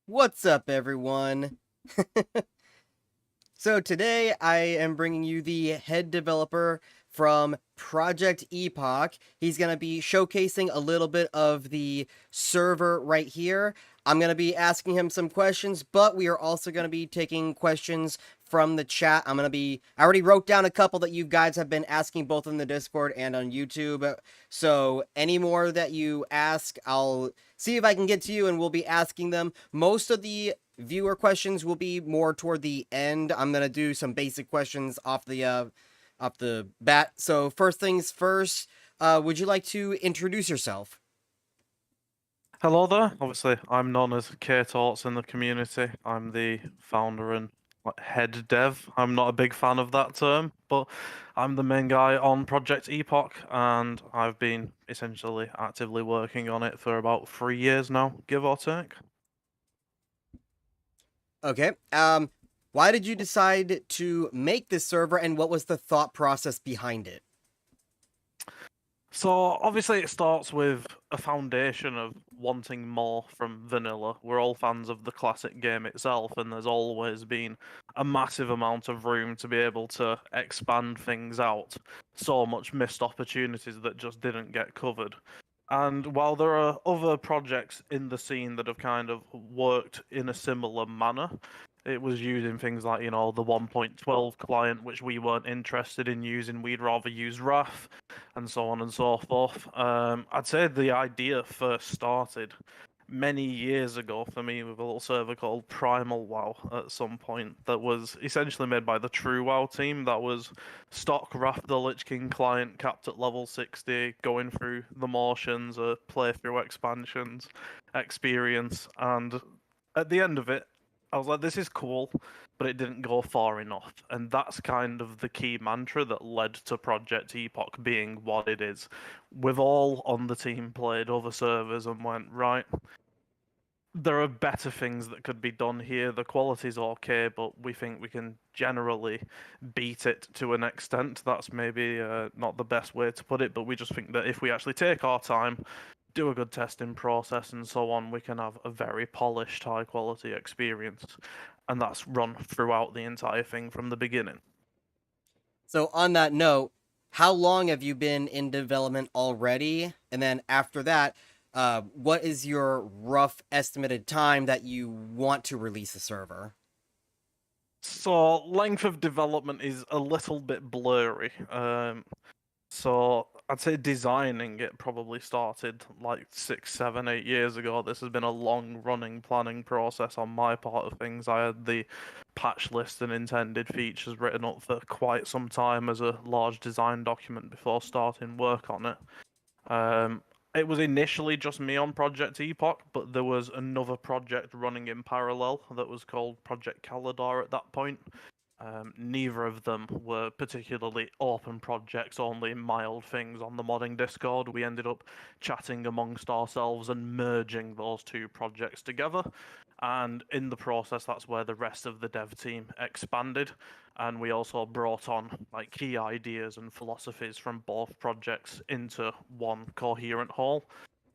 What's up, everyone? So today I am bringing you the head developer from Project EPOCH. He's going to be showcasing a little bit of the server right here. I'm going to be asking him some questions, but we are also going to be taking questions from the chat. I already wrote down a couple that you guys have been asking both in the Discord and on YouTube. So any more that you ask, I'll see if I can get to you and we'll be asking them. Most of the viewer questions will be more toward the end. I'm gonna do some basic questions off the bat. So first things first, would you like to introduce yourself? Hello there. Obviously, I'm known as K-Torts in the community. I'm the founder and head dev. I'm not a big fan of that term, but I'm the main guy on Project Epoch, and I've been essentially actively working on it for about 3 years now, give or take. Okay. Why did you decide to make this server, and what was the thought process behind it? So obviously it starts with a foundation of wanting more from vanilla. We're all fans of the classic game itself, and there's always been a massive amount of room to be able to expand things out. So much missed opportunities that just didn't get covered. And while there are other projects in the scene that have kind of worked in a similar manner, it was using things like, the 1.12 client, which we weren't interested in using. We'd rather use Wrath and so on and so forth. I'd say the idea first started many years ago for me with a little server called Primal WoW at some point that was essentially made by the True WoW team. That was stock Wrath the Lich King client capped at level 60, going through the motions, playthrough expansions, experience, and at the end of it, I was like, this is cool, but it didn't go far enough. And that's kind of the key mantra that led to Project Epoch being what it is. We've all on the team played other servers and went, right, there are better things that could be done here. The quality's okay, but we think we can generally beat it to an extent. That's maybe not the best way to put it, but we just think that if we actually take our time, do a good testing process and so on, we can have a very polished, high quality experience. And that's run throughout the entire thing from the beginning. So on that note, how long have you been in development already? And then after that, what is your rough estimated time that you want to release a server? So, length of development is a little bit blurry. So I'd say designing it probably started like 6, 7, 8 years ago. This has been a long running planning process on my part of things. I had the patch list and intended features written up for quite some time as a large design document before starting work on it. It was initially just me on Project Epoch, but there was another project running in parallel that was called Project Calidar at that point. Neither of them were particularly open projects, only mild things on the modding Discord. We ended up chatting amongst ourselves and merging those two projects together. And in the process, that's where the rest of the dev team expanded. And we also brought on like key ideas and philosophies from both projects into one coherent whole.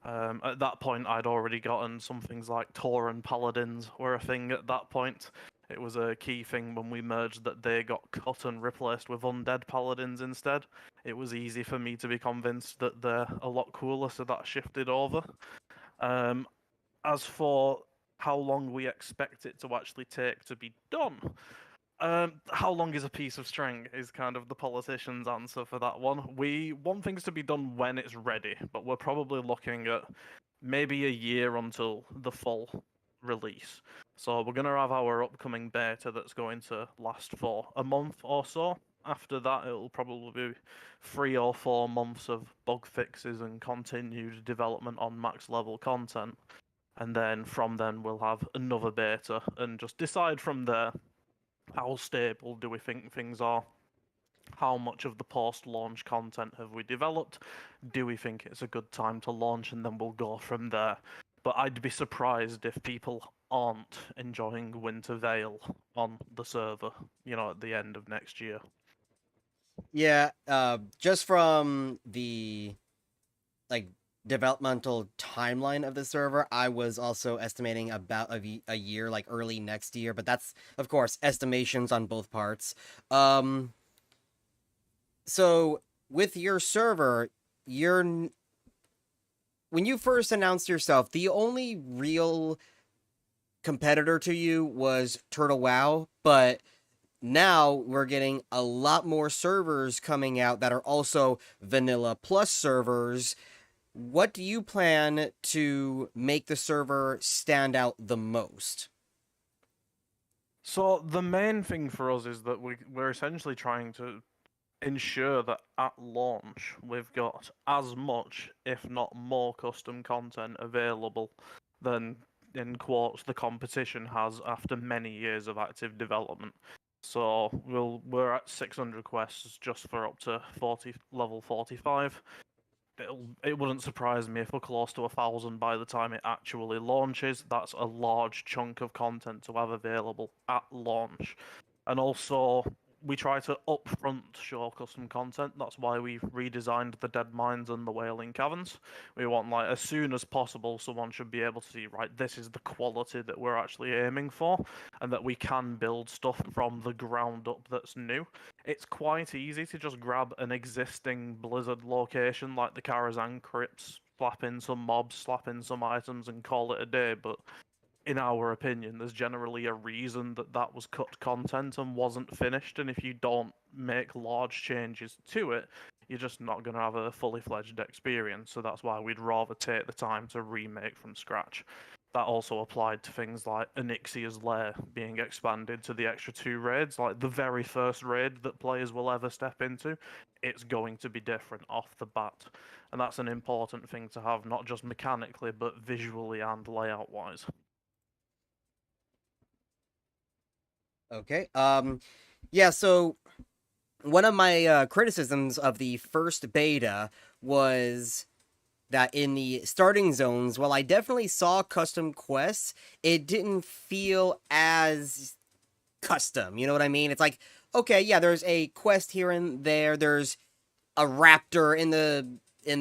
At that point, I'd already gotten some things like Tauren Paladins were a thing at that point. It was a key thing when we merged that they got cut and replaced with undead paladins instead. It was easy for me to be convinced that they're a lot cooler, so that shifted over. Um, as for how long we expect it to actually take to be done, how long is a piece of string is kind of the politician's answer for that one. We want things to be done when it's ready, but we're probably looking at maybe a year until the full release. So we're going to have our upcoming beta that's going to last for a month or so. After that, it'll probably be 3 or 4 months of bug fixes and continued development on max level content. And then from then, we'll have another beta and just decide from there how stable do we think things are? How much of the post launch content have we developed? Do we think it's a good time to launch? And then we'll go from there. But I'd be surprised if people aren't enjoying Winter Veil on the server, at the end of next year. Yeah, just from the like developmental timeline of the server, I was also estimating about a year, like early next year, but that's of course estimations on both parts. Um, so with your server, you're when you first announced yourself, the only real competitor to you was Turtle WoW, but now we're getting a lot more servers coming out that are also vanilla plus servers. What do you plan to make the server stand out the most? So the main thing for us is that we're essentially trying to ensure that at launch we've got as much, if not more, custom content available than, in quotes, the competition has after many years of active development. So we're at 600 quests just for up to 40 level 45. It wouldn't surprise me if we're close to 1,000 by the time it actually launches. That's a large chunk of content to have available at launch. And also, we try to upfront show custom content. That's why we've redesigned the Dead Mines and the Wailing Caverns. We want, like, as soon as possible, someone should be able to see, right, this is the quality that we're actually aiming for, and that we can build stuff from the ground up that's new. It's quite easy to just grab an existing Blizzard location like the Karazhan Crypts, slap in some mobs, slap in some items, and call it a day, but in our opinion, there's generally a reason that that was cut content and wasn't finished, and if you don't make large changes to it, you're just not going to have a fully fledged experience, so that's why we'd rather take the time to remake from scratch. That also applied to things like Onyxia's Lair being expanded to the extra 2 raids, like the very first raid that players will ever step into. It's going to be different off the bat, and that's an important thing to have, not just mechanically, but visually and layout wise. Okay. Yeah, so one of my criticisms of the first beta was that in the starting zones, while I definitely saw custom quests, it didn't feel as custom. You know what I mean? It's like, okay, yeah, there's a quest here and there. There's a raptor in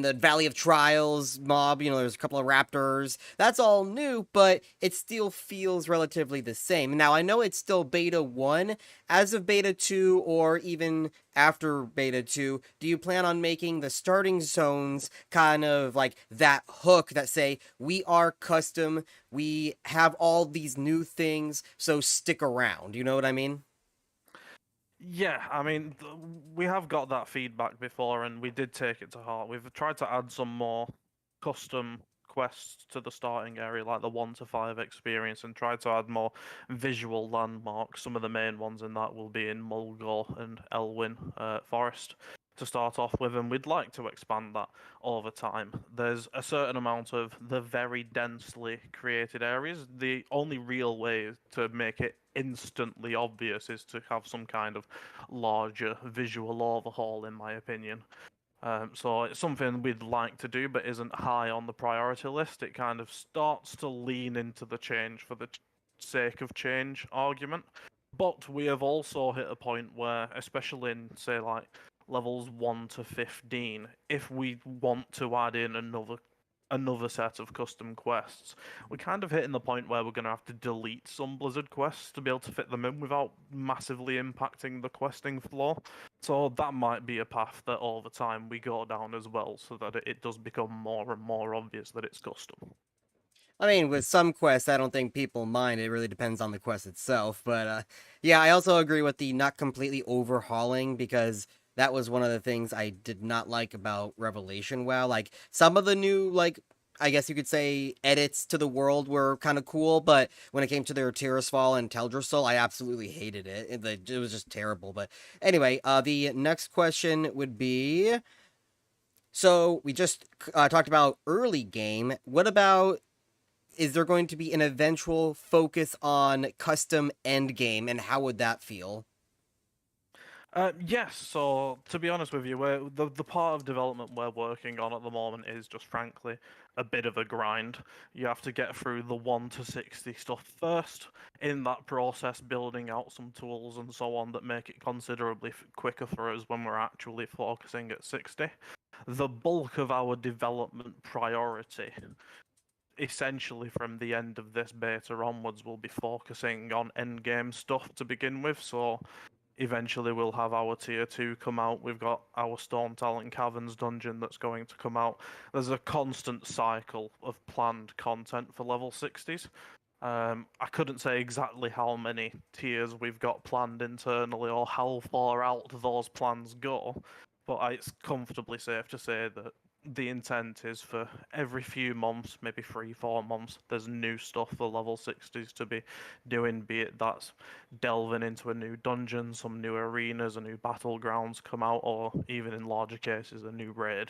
the Valley of Trials mob. You know, there's a couple of raptors. That's all new, but it still feels relatively the same. Now, I know it's still beta 1. As of beta 2, or even after beta 2, do you plan on making the starting zones kind of like that hook that say, we are custom, we have all these new things, so stick around? You know what I mean? Yeah, I mean, we have got that feedback before, and we did take it to heart. We've tried to add some more custom quests to the starting area, like the 1 to 5 experience, and tried to add more visual landmarks. Some of the main ones in that will be in Mulgore and Elwyn Forest to start off with, and we'd like to expand that over time. There's a certain amount of the very densely created areas. The only real way to make it instantly obvious is to have some kind of larger visual overhaul, in my opinion. So it's something we'd like to do, but isn't high on the priority list. It kind of starts to lean into the change for the sake of change argument. But we have also hit a point where, especially in, say, like levels 1 to 15, if we want to add in another set of custom quests, we're kind of hitting the point where we're going to have to delete some Blizzard quests to be able to fit them in without massively impacting the questing flow. So that might be a path that over time we go down as well, so that it does become more and more obvious that it's custom. I mean, with some quests, I don't think people mind. It really depends on the quest itself. But yeah, I also agree with the not completely overhauling, because that was one of the things I did not like about Revelation WoW. Like, some of the new, like, I guess you could say, edits to the world were kind of cool, but when it came to their Tirisfal and Teldrassil, I absolutely hated it. It was just terrible. But anyway, the next question would be, so we just talked about early game. What about, is there going to be an eventual focus on custom end game, and how would that feel? Yes, so to be honest with you, the part of development we're working on at the moment is just frankly a bit of a grind. You have to get through the 1 to 60 stuff first. In that process, building out some tools and so on that make it considerably quicker for us when we're actually focusing at 60. The bulk of our development priority, essentially from the end of this beta onwards, will be focusing on endgame stuff to begin with. So eventually we'll have our tier 2 come out. We've got our Storm Talent Caverns dungeon that's going to come out. There's a constant cycle of planned content for level 60s. I couldn't say exactly how many tiers we've got planned internally or how far out those plans go, but it's comfortably safe to say that the intent is for every few months, maybe 3-4 months, there's new stuff for level 60s to be doing, be it that's delving into a new dungeon, some new arenas, a new battlegrounds come out, or even in larger cases, a new raid.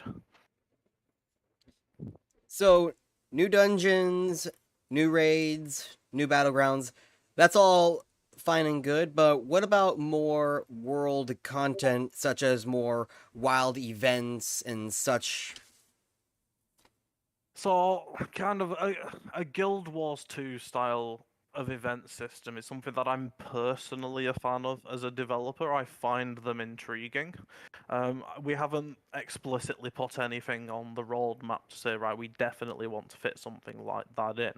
So, new dungeons, new raids, new battlegrounds. That's all fine and good, but what about more world content, such as more wild events and such? So, kind of a Guild Wars 2 style of event system is something that I'm personally a fan of as a developer. I find them intriguing. We haven't explicitly put anything on the roadmap to say, right, we definitely want to fit something like that in.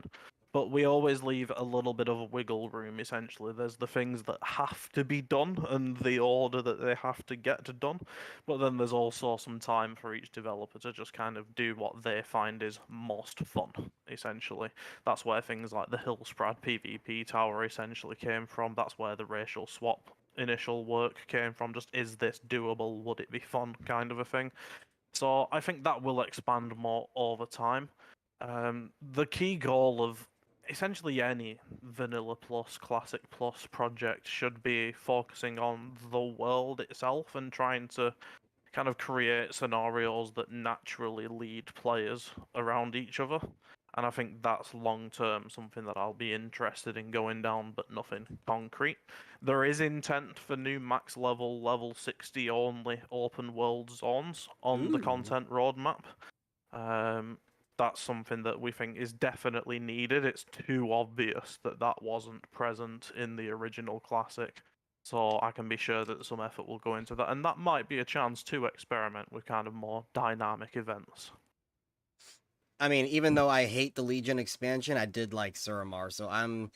But we always leave a little bit of a wiggle room, essentially. There's the things that have to be done and the order that they have to get done. But then there's also some time for each developer to just kind of do what they find is most fun, essentially. That's where things like the Hillsprad PvP tower essentially came from. That's where the racial swap initial work came from. Just, is this doable? Would it be fun? Kind of a thing. So I think that will expand more over time. The key goal of essentially any Vanilla Plus, Classic Plus project should be focusing on the world itself and trying to kind of create scenarios that naturally lead players around each other. And I think that's long term something that I'll be interested in going down, but nothing concrete. There is intent for new max level 60 only open world zones on the Ooh. content roadmap. That's something that we think is definitely needed. It's too obvious that that wasn't present in the original Classic. So I can be sure that some effort will go into that, and that might be a chance to experiment with kind of more dynamic events. I mean, even though I hate the Legion expansion, I did like Suramar, so I'm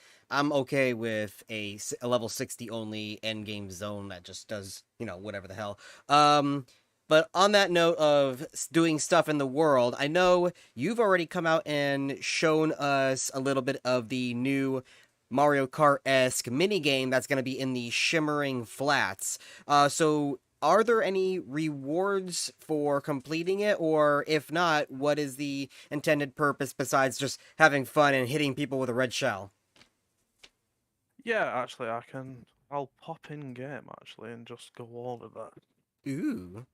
okay with a level 60 only end game zone that just does, whatever the hell. But on that note of doing stuff in the world, I know you've already come out and shown us a little bit of the new Mario Kart-esque minigame that's going to be in the Shimmering Flats. So are there any rewards for completing it, or if not, what is the intended purpose besides just having fun and hitting people with a red shell? Yeah, actually, I'll pop in game actually and just go over that. Ooh.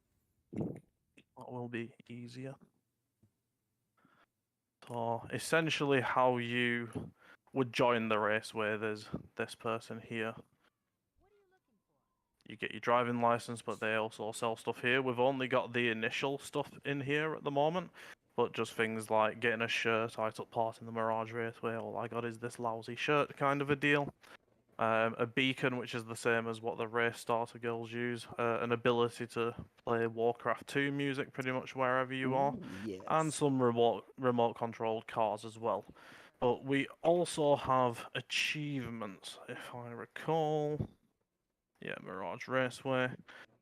That will be easier. So essentially, how you would join the race where there's this person here. You get your driving license, but they also sell stuff here. We've only got the initial stuff in here at the moment, but just things like getting a shirt. I took part in the Mirage Raceway. All I got is this lousy shirt kind of a deal. A beacon, which is the same as what the race starter girls use. An ability to play Warcraft 2 music pretty much wherever you are, Ooh, and yes. some remote controlled cars as well. But we also have achievements, if I recall. Yeah, Mirage Raceway.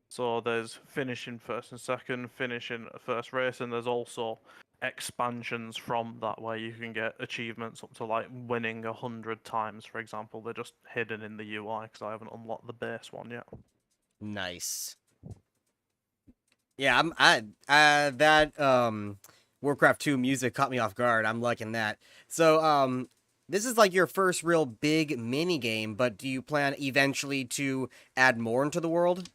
So there's finishing first and second, finishing first race, and there's also expansions from that where you can get achievements up to like winning 100 times, for example. They're just hidden in the UI because I haven't unlocked the base one yet. Nice. Yeah, that Warcraft 2 music caught me off guard. I'm liking that. So, this is like your first real big mini game, but do you plan eventually to add more into the world?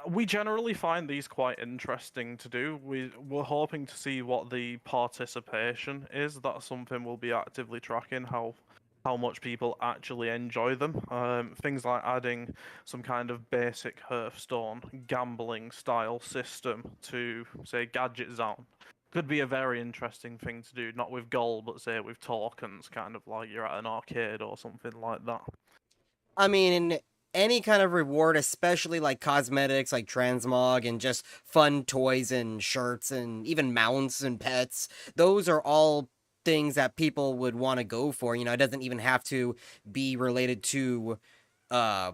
We generally find these quite interesting to do. We're hoping to see what the participation is. That's something we'll be actively tracking, how much people actually enjoy them. Things like adding some kind of basic Hearthstone gambling style system to, say, Gadget Zone. Could be a very interesting thing to do, not with gold, but say with tokens, kind of like you're at an arcade or something like that. I mean, any kind of reward, especially like cosmetics, like transmog, and just fun toys and shirts, and even mounts and pets, those are all things that people would want to go for. You know, it doesn't even have to be related to uh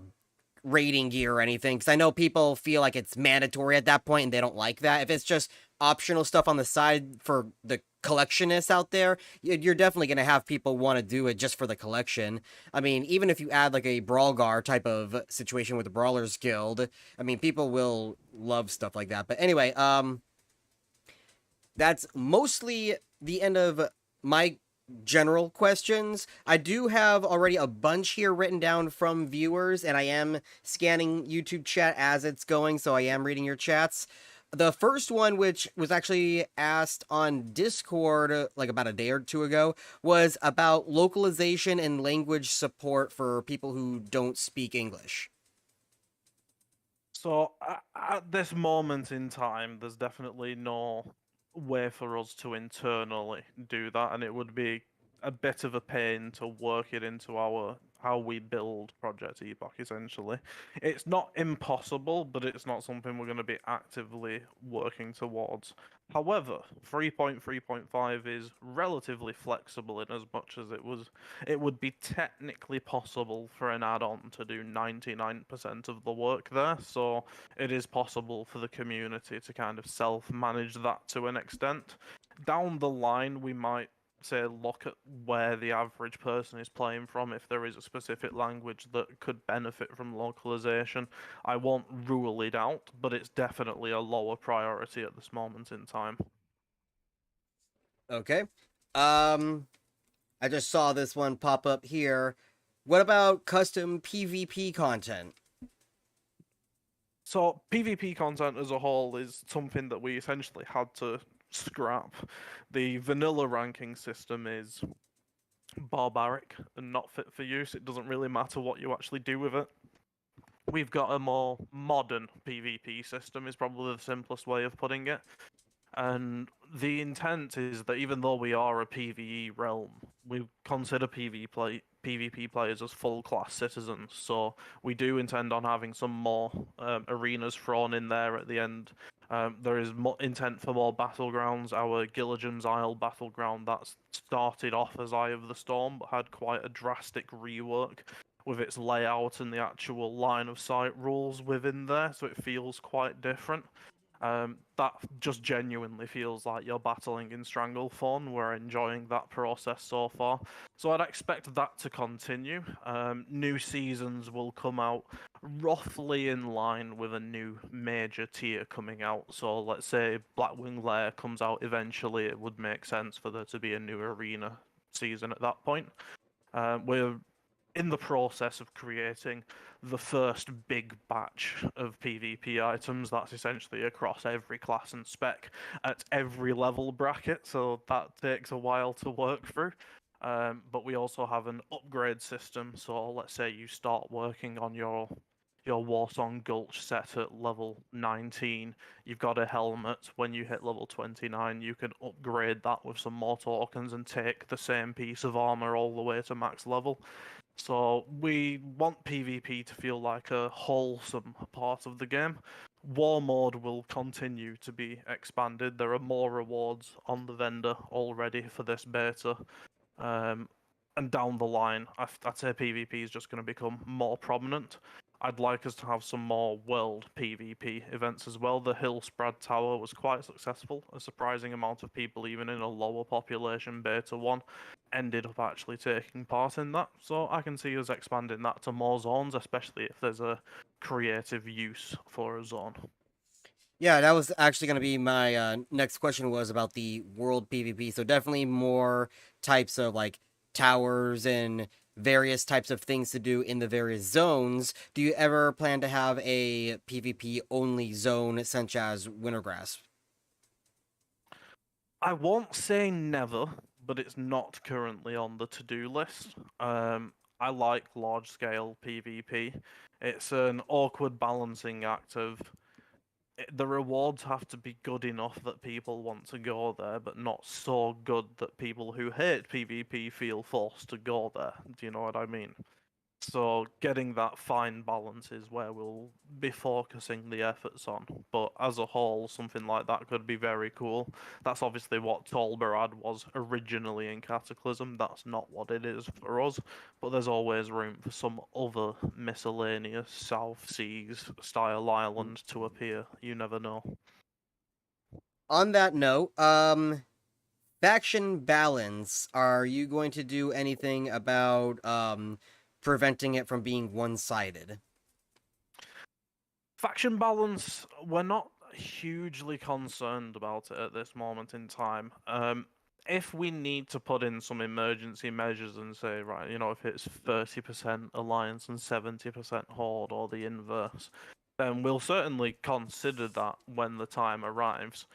rating gear or anything, because I know people feel like it's mandatory at that point and they don't like that. If it's just optional stuff on the side for the collectionists out there, you're definitely going to have people want to do it just for the collection. I mean, even if you add like a Brawlgar type of situation with the Brawlers Guild, I mean, people will love stuff like that. But anyway, that's mostly the end of my general questions. I do have already a bunch here written down from viewers, and I am scanning YouTube chat as it's going, so I am reading your chats. The first one, which was actually asked on Discord like about a day or two ago, was about localization and language support for people who don't speak English. So at this moment in time, there's definitely no way for us to internally do that, and it would be a bit of a pain to work it into our how we build Project Epoch. Essentially, it's not impossible, but it's not something we're going to be actively working towards. However, 3.3.5 is relatively flexible in as much as it would be technically possible for an add-on to do 99% of the work there, so it is possible for the community to kind of self-manage that to an extent. Down the line, we might say look at where the average person is playing from if there is a specific language that could benefit from localization. I won't rule it out, but it's definitely a lower priority at this moment in time. Okay. Um, I just saw this one pop up here. What about custom PvP content? So PvP content as a whole is something that we essentially had to scrap. The vanilla ranking system is barbaric and not fit for use. It doesn't really matter what you actually do with it. We've got a more modern PvP system is probably the simplest way of putting it. And the intent is that even though we are a PvE realm, we consider PvP players as full class citizens. So we do intend on having some more arenas thrown in there at the end. There is intent for more battlegrounds. Our Gilligan's Isle battleground that started off as Eye of the Storm, but had quite a drastic rework with its layout and the actual line of sight rules within there, so it feels quite different. That just genuinely feels like you're battling in Stranglethorn. We're enjoying that process so far. So I'd expect that to continue. New seasons will come out roughly in line with a new major tier coming out. So let's say Blackwing Lair comes out eventually, it would make sense for there to be a new arena season at that point. We're in the process of creating the first big batch of PvP items that's essentially across every class and spec at every level bracket, so that takes a while to work through. But we also have an upgrade system, so let's say you start working on your Warsong Gulch set at level 19, you've got a helmet. When you hit level 29, you can upgrade that with some more tokens and take the same piece of armor all the way to max level. So we want PvP to feel like a wholesome part of the game. War mode will continue to be expanded. There are more rewards on the vendor already for this beta. And down the line, I'd say PvP is just going to become more prominent. I'd like us to have some more world PvP events as well. The Hillspread Tower was quite successful. A surprising amount of people, even in a lower population beta 1, ended up actually taking part in that. So I can see us expanding that to more zones, especially if there's a creative use for a zone. Yeah, that was actually going to be my next question was about the world PvP. So definitely more types of like towers and various types of things to do in the various zones. Do you ever plan to have a PvP only zone such as Wintergrass? I won't say never, but it's not currently on the to-do list. I like large-scale PvP. It's an awkward balancing act of the rewards have to be good enough that people want to go there, but not so good that people who hate PvP feel forced to go there. Do you know what I mean? So getting that fine balance is where we'll be focusing the efforts on. But as a whole, something like that could be very cool. That's obviously what Tolbarad was originally in Cataclysm. That's not what it is for us. But there's always room for some other miscellaneous South Seas style island to appear. You never know. On that note, faction balance. Are you going to do anything about preventing it from being one-sided? Faction balance, we're not hugely concerned about it at this moment in time. If we need to put in some emergency measures and say, right, if it's 30% alliance and 70% horde or the inverse, then we'll certainly consider that when the time arrives.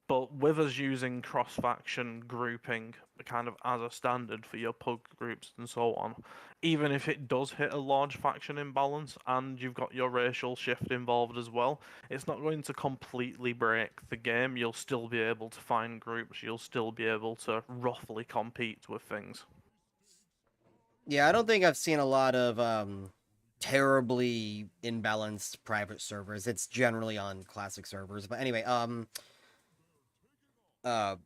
But with us using cross-faction grouping kind of as a standard for your pug groups and so on, even if it does hit a large faction imbalance and you've got your racial shift involved as well, it's not going to completely break the game. You'll still be able to find groups, you'll still be able to roughly compete with things. Yeah, I don't think I've seen a lot of terribly imbalanced private servers. It's generally on classic servers. But anyway, uh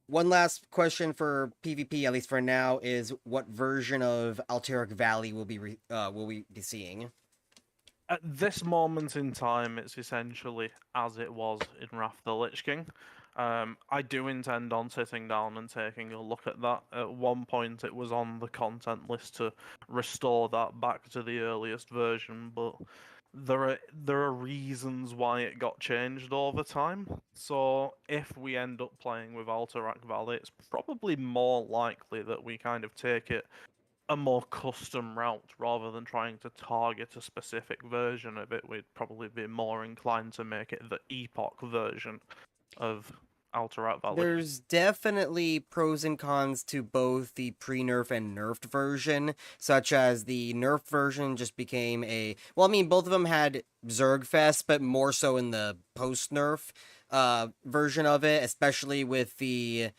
one last question for PvP, at least for now, is what version of Altera Valley will we be seeing? At this moment in time, it's essentially as it was in Wrath of the Lich King. I do intend on sitting down and taking a look at that. At one point, it was on the content list to restore that back to the earliest version, but there are reasons why it got changed over time. So if we end up playing with Altera Valley, it's probably more likely that we kind of take it a more custom route rather than trying to target a specific version of it. We'd probably be more inclined to make it the EPOCH version of Altera Valley. There's definitely pros and cons to both the pre-nerf and nerfed version, such as the nerfed version just became well, I mean, both of them had Zergfest, but more so in the post-nerf version of it, especially with the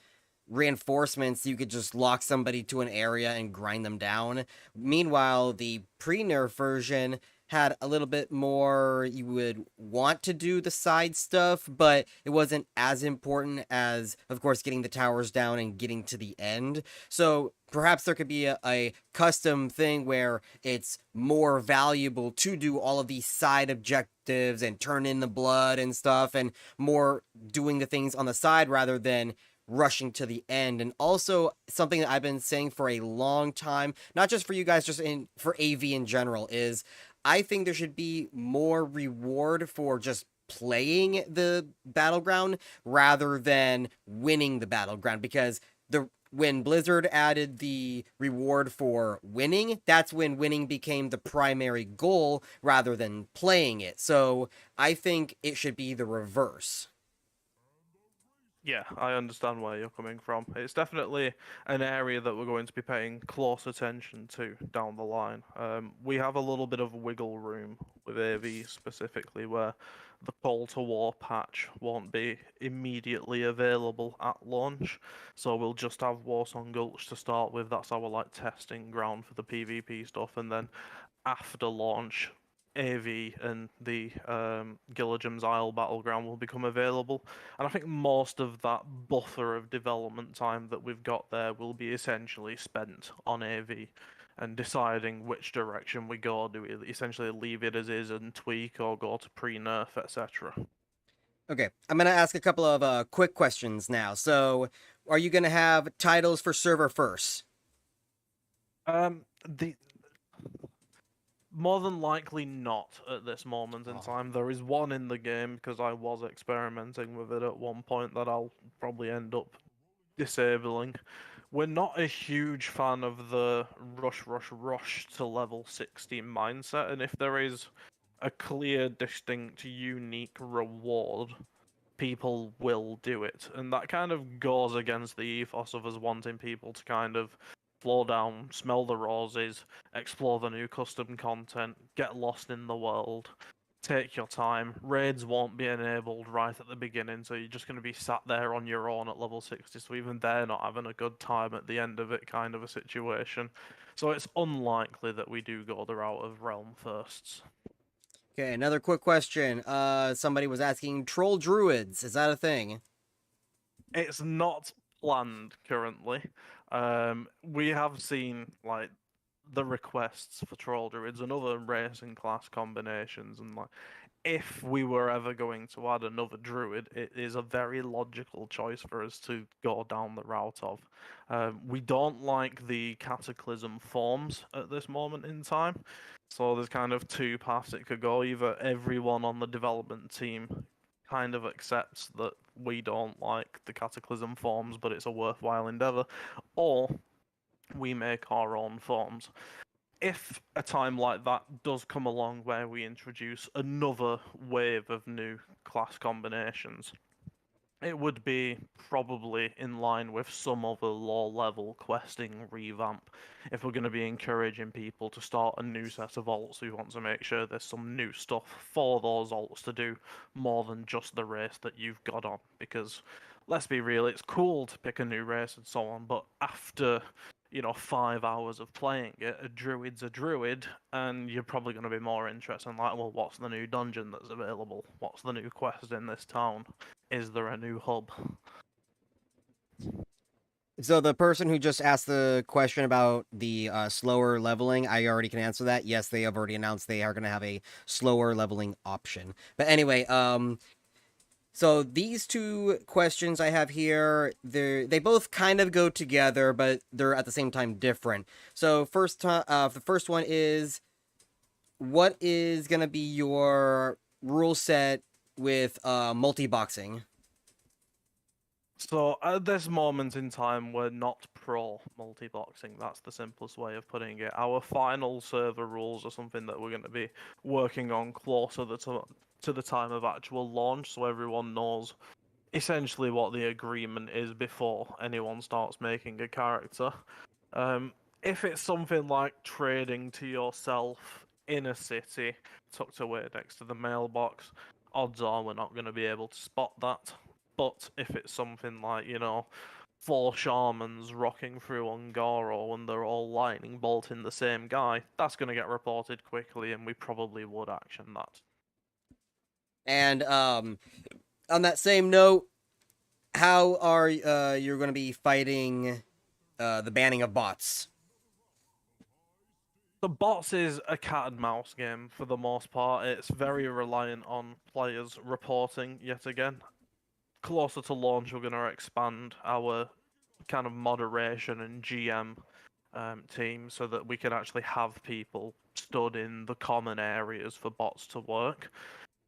reinforcements. You could just lock somebody to an area and grind them down. Meanwhile, the pre-nerf version had a little bit more, you would want to do the side stuff, but it wasn't as important as, of course, getting the towers down and getting to the end. So perhaps there could be a custom thing where it's more valuable to do all of these side objectives and turn in the blood and stuff, and more doing the things on the side rather than rushing to the end. And also something that I've been saying for a long time, not just for you guys, just for AV in general, is I think there should be more reward for just playing the battleground rather than winning the battleground, because when Blizzard added the reward for winning, that's when winning became the primary goal rather than playing it. So I think it should be the reverse. Yeah, I understand where you're coming from. It's definitely an area that we're going to be paying close attention to down the line. We have a little bit of wiggle room with AV specifically, where the Call to War patch won't be immediately available at launch, so we'll just have Warsong Gulch to start with. That's our testing ground for the PvP stuff, and then after launch, AV and the Gilligam's Isle battleground will become available. And I think most of that buffer of development time that we've got there will be essentially spent on AV and deciding which direction we go. Do we essentially leave it as is and tweak, or go to pre-nerf, etc.? Okay, I'm gonna ask a couple of quick questions now. So, are you gonna have titles for server first? The More than likely not at this moment in Oh. time. There is one in the game because I was experimenting with it at one point that I'll probably end up disabling. We're not a huge fan of the rush, rush, rush to level 60 mindset, and if there is a clear, distinct, unique reward, people will do it. And that kind of goes against the ethos of us wanting people to kind of slow down, smell the roses, explore the new custom content, get lost in the world. take your time. Raids won't be enabled right at the beginning, so you're just going to be sat there on your own at level 60, so even they're not having a good time at the end of it, kind of a situation. So it's unlikely that we do go the route of realm firsts. Okay, another quick question. Somebody was asking troll druids. Is that a thing? It's not planned currently. We have seen like the requests for troll druids and other racing class combinations, and like if we were ever going to add another druid, it is a very logical choice for us to go down the route of. We don't like the cataclysm forms at this moment in time, so there's kind of two paths it could go. Either everyone on the development team kind of accepts that we don't like the cataclysm forms, but it's a worthwhile endeavor, or we make our own forms. If a time like that does come along where we introduce another wave of new class combinations, it would be probably in line with some other low level questing revamp. If we're going to be encouraging people to start a new set of alts, we want to make sure there's some new stuff for those alts to do more than just the race that you've got on. Because let's be real, it's cool to pick a new race and so on, but after 5 hours of playing it, a druid's a druid, and you're probably going to be more interested in like, well, what's the new dungeon that's available? What's the new quest in this town? Is there a new hub? So the person who just asked the question about the slower leveling, I already can answer that. Yes, they have already announced they are going to have a slower leveling option. But anyway, so these two questions I have here, they both kind of go together, but they're at the same time different. So the first one is, what is going to be your rule set with multi-boxing? So at this moment in time, we're not pro multiboxing. That's the simplest way of putting it. Our final server rules are something that we're going to be working on closer to the time of actual launch, so everyone knows essentially what the agreement is before anyone starts making a character. If it's something like trading to yourself in a city, tucked away next to the mailbox, odds are we're not going to be able to spot that. But if it's something like, four shamans rocking through Ungaro and they're all lightning bolting the same guy, that's going to get reported quickly, and we probably would action that. And on that same note, how are you're going to be fighting the banning of bots? The bots is a cat and mouse game for the most part. It's very reliant on players reporting yet again. Closer to launch, we're going to expand our kind of moderation and GM team so that we can actually have people stood in the common areas for bots to work.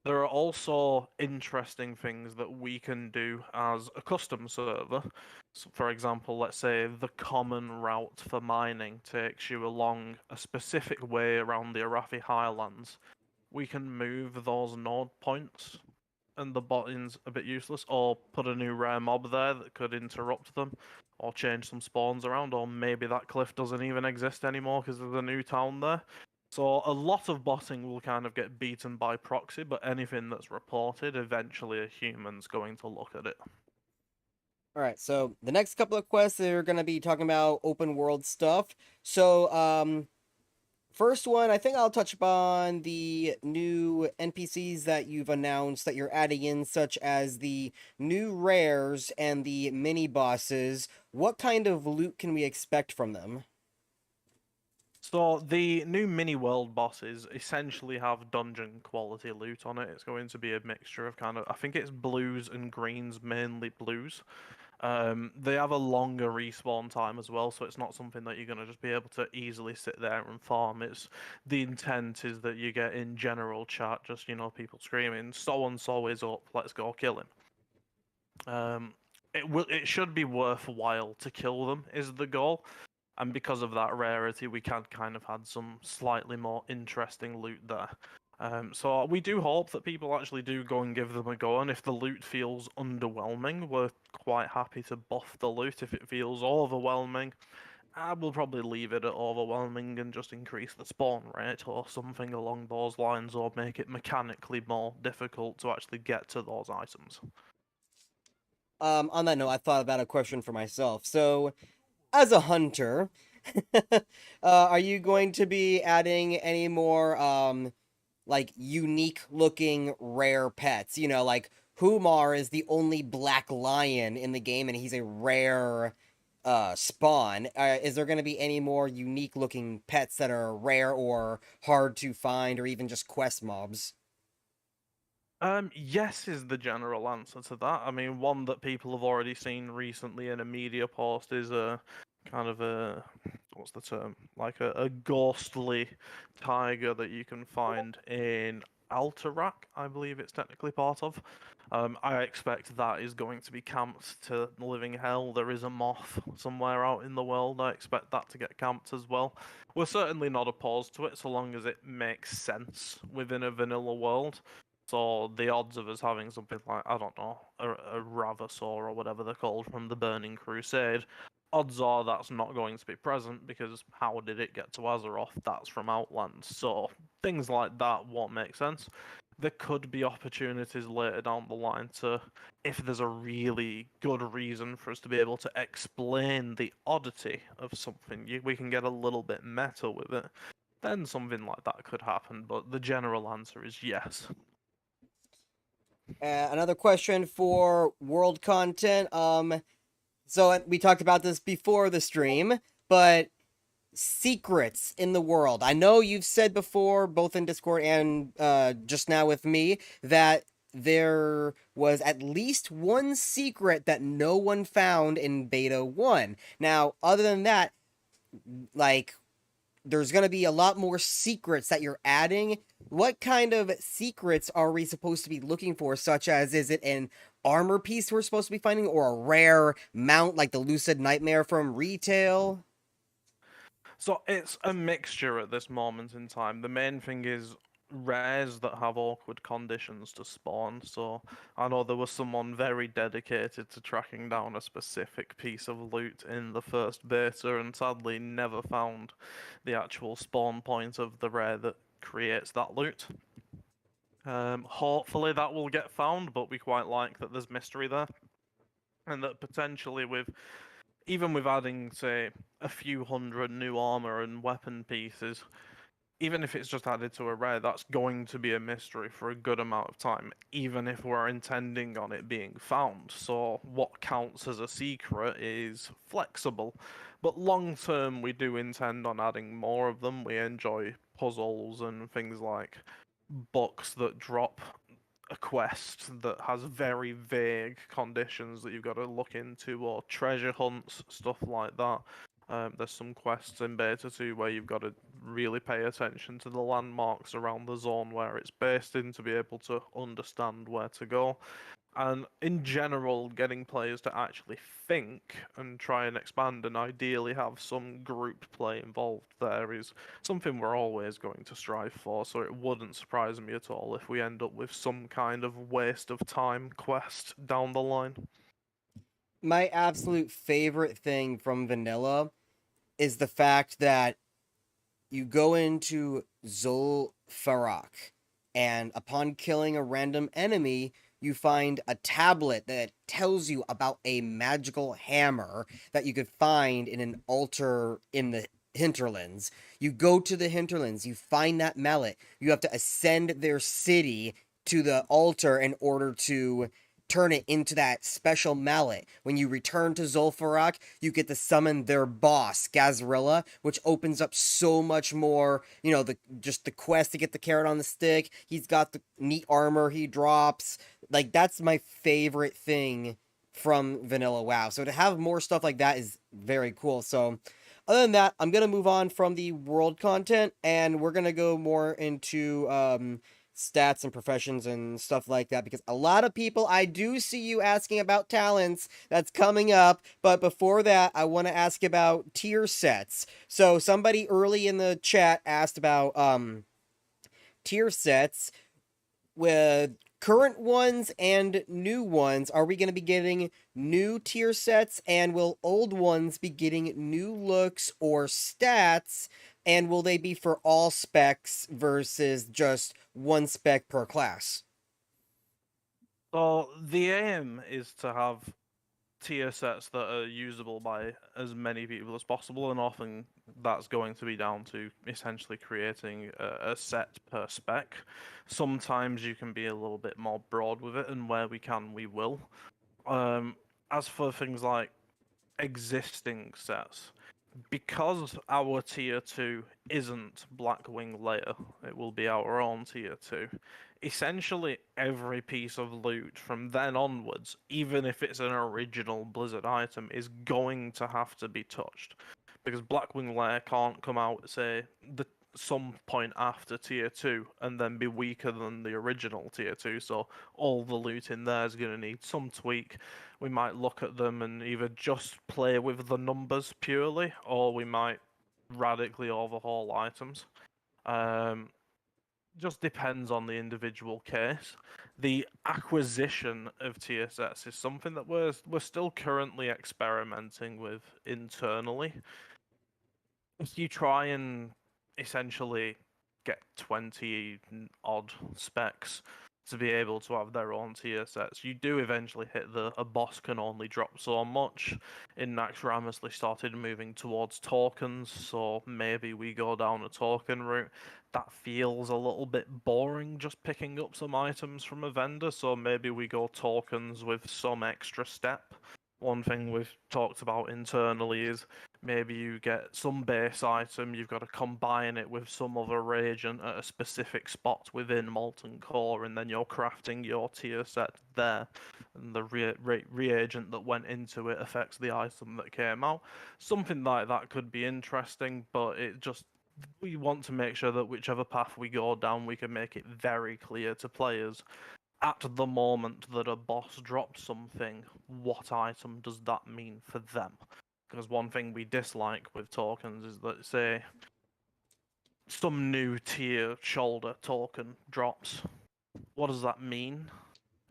There are also interesting things that we can do as a custom server. So for example, let's say the common route for mining takes you along a specific way around the Arathi Highlands. We can move those node points and the botting's a bit useless, or put a new rare mob there that could interrupt them, or change some spawns around, or maybe that cliff doesn't even exist anymore because there's a new town there. So a lot of botting will kind of get beaten by proxy, but anything that's reported, eventually a human's going to look at it. All right, so the next couple of quests are going to be talking about open world stuff. So, first one, I think I'll touch upon the new NPCs that you've announced that you're adding in, such as the new rares and the mini bosses. What kind of loot can we expect from them? So the new mini world bosses essentially have dungeon quality loot on it. It's going to be a mixture of kind of, I think it's blues and greens, mainly blues. They have a longer respawn time as well, so it's not something that you're going to just be able to easily sit there and farm. It's the intent is that you get in general chat, just people screaming, "So and so is up, let's go kill him." It should be worthwhile to kill them is the goal, and because of that rarity, we can kind of had some slightly more interesting loot there. So we do hope that people actually do go and give them a go, and if the loot feels underwhelming, we're quite happy to buff the loot. If it feels overwhelming, I will probably leave it at overwhelming and just increase the spawn rate or something along those lines, or make it mechanically more difficult to actually get to those items. On that note, I thought about a question for myself. So, as a hunter, are you going to be adding any more like unique looking rare pets? You know, like Humar is the only black lion in the game, and he's a rare spawn. Is there going to be any more unique looking pets that are rare or hard to find, or even just quest mobs? Yes is the general answer to that. I mean, one that people have already seen recently in a media post is a kind of a, what's the term? Like a ghostly tiger that you can find in Altera, I believe it's technically part of. I expect that is going to be camped to living hell. There is a moth somewhere out in the world. I expect that to get camped as well. We're certainly not opposed to it so long as it makes sense within a vanilla world. So the odds of us having something like, I don't know, a Ravasaur or whatever they're called from the Burning Crusade, odds are that's not going to be present because how did it get to Azeroth? That's from Outlands. So things like that won't make sense. There could be opportunities later down the line to, if there's a really good reason for us to be able to explain the oddity of something, we can get a little bit meta with it. Then something like that could happen, but the general answer is yes. Another question for world content. So we talked about this before the stream, but secrets in the world. I know you've said before, both in Discord and just now with me, that there was at least one secret that no one found in Beta 1. Now, other than that, like, there's going to be a lot more secrets that you're adding. What kind of secrets are we supposed to be looking for? Such as, is it an armor piece we're supposed to be finding, or a rare mount like the Lucid Nightmare from retail? So it's a mixture at this moment in time. The main thing is rares that have awkward conditions to spawn. So I know there was someone very dedicated to tracking down a specific piece of loot in the first beta and sadly never found the actual spawn point of the rare that creates that loot. Hopefully that will get found, but we quite like that there's mystery there. And that potentially with even with adding, say, a few hundred new armor and weapon pieces, even if it's just added to a rare, that's going to be a mystery for a good amount of time, even if we're intending on it being found. So what counts as a secret is flexible. But long term, we do intend on adding more of them. We enjoy puzzles and things like books that drop a quest that has very vague conditions that you've got to look into, or treasure hunts, stuff like that. There's some quests in Beta 2 where you've got to really pay attention to the landmarks around the zone where it's based in to be able to understand where to go. And in general, getting players to actually think and try and expand and ideally have some group play involved there is something we're always going to strive for. So it wouldn't surprise me at all if we end up with some kind of waste of time quest down the line. My absolute favorite thing from vanilla is the fact that you go into Zul'Farrak, and upon killing a random enemy, you find a tablet that tells you about a magical hammer that you could find in an altar in the hinterlands. You go to the hinterlands, you find that mallet, you have to ascend their city to the altar in order to turn it into that special mallet. When you return to Zul'Farrak, you get to summon their boss, Gazrilla, which opens up so much more, you know, the quest to get the carrot on the stick. He's got the neat armor he drops. Like, that's my favorite thing from Vanilla WoW. So to have more stuff like that is very cool. So other than that, I'm gonna move on from the world content, and we're gonna go more into stats and professions and stuff like that, because a lot of people, I do see you asking about talents. That's coming up, but before that, I want to ask about tier sets. So somebody early in the chat asked about tier sets with current ones and new ones, are we going to be getting new tier sets, and will old ones be getting new looks or stats, and will they be for all specs versus just one spec per class? So the aim is to have tier sets that are usable by as many people as possible, and often that's going to be down to essentially creating a set per spec. Sometimes you can be a little bit more broad with it, and where we can, we will. As for things like existing sets, because our tier 2 isn't Blackwing layer, it will be our own tier 2. Essentially, every piece of loot from then onwards, even if it's an original Blizzard item, is going to have to be touched. Because Blackwing layer can't come out, say, some point after tier 2 and then be weaker than the original tier 2, so all the loot in there is going to need some tweak. We might look at them and either just play with the numbers purely, or we might radically overhaul items. Just depends on the individual case. The acquisition of tier sets is something that we're still currently experimenting with internally. If you try and essentially get 20 odd specs to be able to have their own tier sets, you do eventually hit a boss can only drop so much. In Naxxramas started moving towards tokens, so maybe we go down a token route. That feels a little bit boring, just picking up some items from a vendor, so maybe we go tokens with some extra step. One thing we've talked about internally is maybe you get some base item, you've got to combine it with some other reagent at a specific spot within Molten Core, and then you're crafting your tier set there. And the reagent that went into it affects the item that came out. Something like that could be interesting, but we want to make sure that whichever path we go down, we can make it very clear to players at the moment that a boss drops something, what item does that mean for them? Because one thing we dislike with tokens is that, say, some new tier shoulder token drops. What does that mean?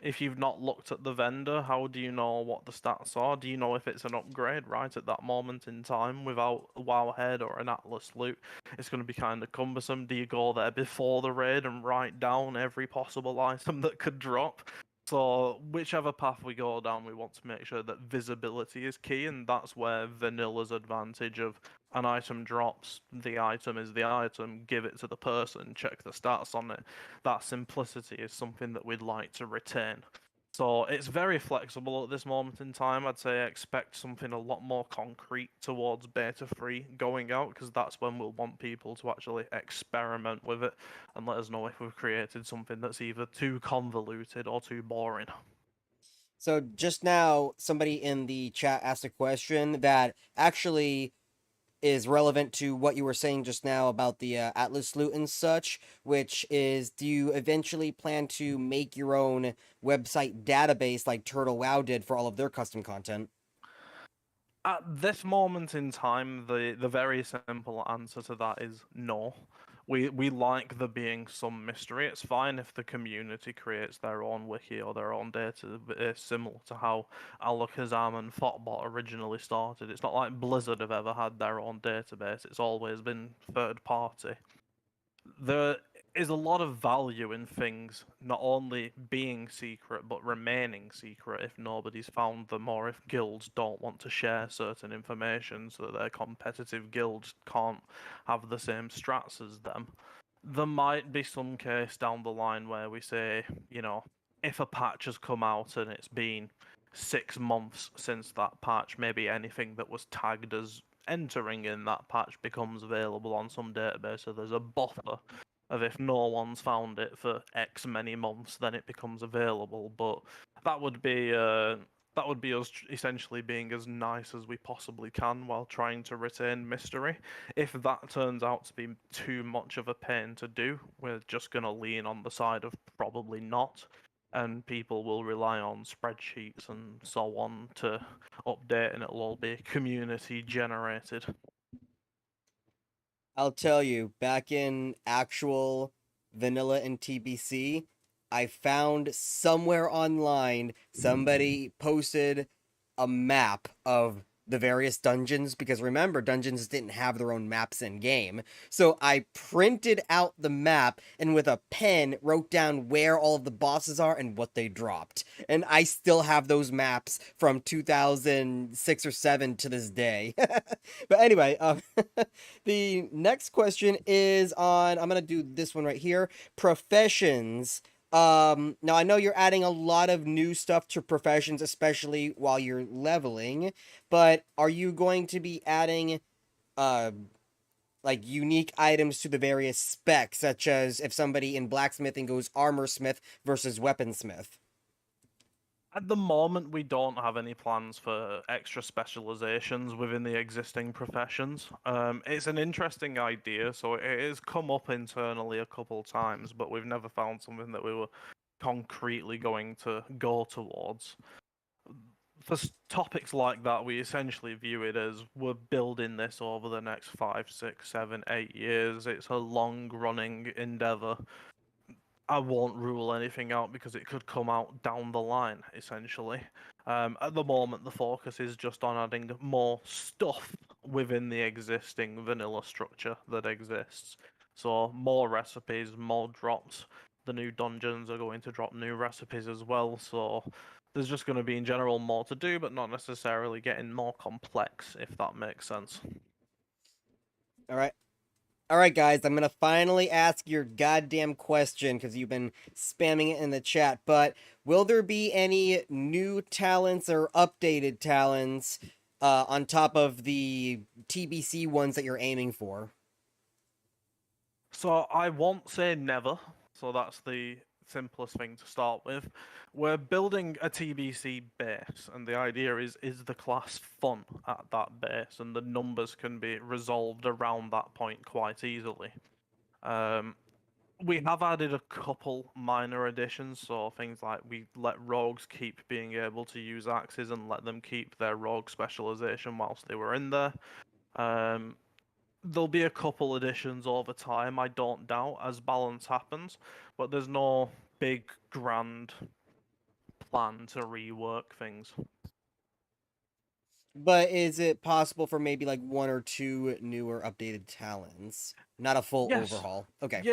If you've not looked at the vendor, how do you know what the stats are? Do you know if it's an upgrade right at that moment in time without a WoW head or an Atlas loot? It's going to be kind of cumbersome. Do you go there before the raid and write down every possible item that could drop? So whichever path we go down, we want to make sure that visibility is key, and that's where Vanilla's advantage of an item drops, the item is the item, give it to the person, check the stats on it. That simplicity is something that we'd like to retain. So it's very flexible at this moment in time. I'd say expect something a lot more concrete towards beta 3 going out, because that's when we'll want people to actually experiment with it and let us know if we've created something that's either too convoluted or too boring. So just now, somebody in the chat asked a question that actually is relevant to what you were saying just now about the Atlas loot and such, which is, do you eventually plan to make your own website database like Turtle WoW did for all of their custom content? At this moment in time, the very simple answer to that is no. We like there being some mystery. It's fine if the community creates their own wiki or their own database, similar to how Alakazam and Thoughtbot originally started. It's not like Blizzard have ever had their own database. It's always been third party. There is a lot of value in things not only being secret but remaining secret if nobody's found them, or if guilds don't want to share certain information so that their competitive guilds can't have the same strats as them. There might be some case down the line where we say, if a patch has come out and it's been 6 months since that patch, maybe anything that was tagged as entering in that patch becomes available on some database, so there's a buffer of if no one's found it for X many months, then it becomes available. But that would be us essentially being as nice as we possibly can while trying to retain mystery. If that turns out to be too much of a pain to do, we're just going to lean on the side of probably not, and people will rely on spreadsheets and so on to update, and it'll all be community generated. I'll tell you, back in actual vanilla and TBC, I found somewhere online somebody posted a map of the various dungeons because remember, dungeons didn't have their own maps in game. So I printed out the map and with a pen wrote down where all of the bosses are and what they dropped. And I still have those maps from 2006 or 7 to this day. But anyway, the next question is on, I'm going to do this one right here. Professions. Now I know you're adding a lot of new stuff to professions, especially while you're leveling, but are you going to be adding, uh, like unique items to the various specs, such as if somebody in blacksmithing goes armor smith versus weaponsmith? At the moment, we don't have any plans for extra specializations within the existing professions. It's an interesting idea, so it has come up internally a couple times, but we've never found something that we were concretely going to go towards. For topics like that, we essentially view it as we're building this over the next 5, 6, 7, 8 years. It's a long-running endeavor. I won't rule anything out because it could come out down the line, essentially. At the moment, the focus is just on adding more stuff within the existing vanilla structure that exists. So, more recipes, more drops. The new dungeons are going to drop new recipes as well, so there's just going to be, in general, more to do, but not necessarily getting more complex, if that makes sense. All right. All right, guys, I'm going to finally ask your goddamn question because you've been spamming it in the chat. But will there be any new talents or updated talents on top of the TBC ones that you're aiming for? So I won't say never. So that's the simplest thing to start with. We're building a TBC base, and the idea is the class fun at that base, and the numbers can be resolved around that point quite easily. Um, we have added a couple minor additions, so things like we let rogues keep being able to use axes and let them keep their rogue specialization whilst they were in there. Um, there'll be a couple additions over time, I don't doubt, as balance happens, but there's no big grand plan to rework things. But is it possible for maybe like one or two newer updated talents? Not a full Yes. overhaul. Okay. Yeah,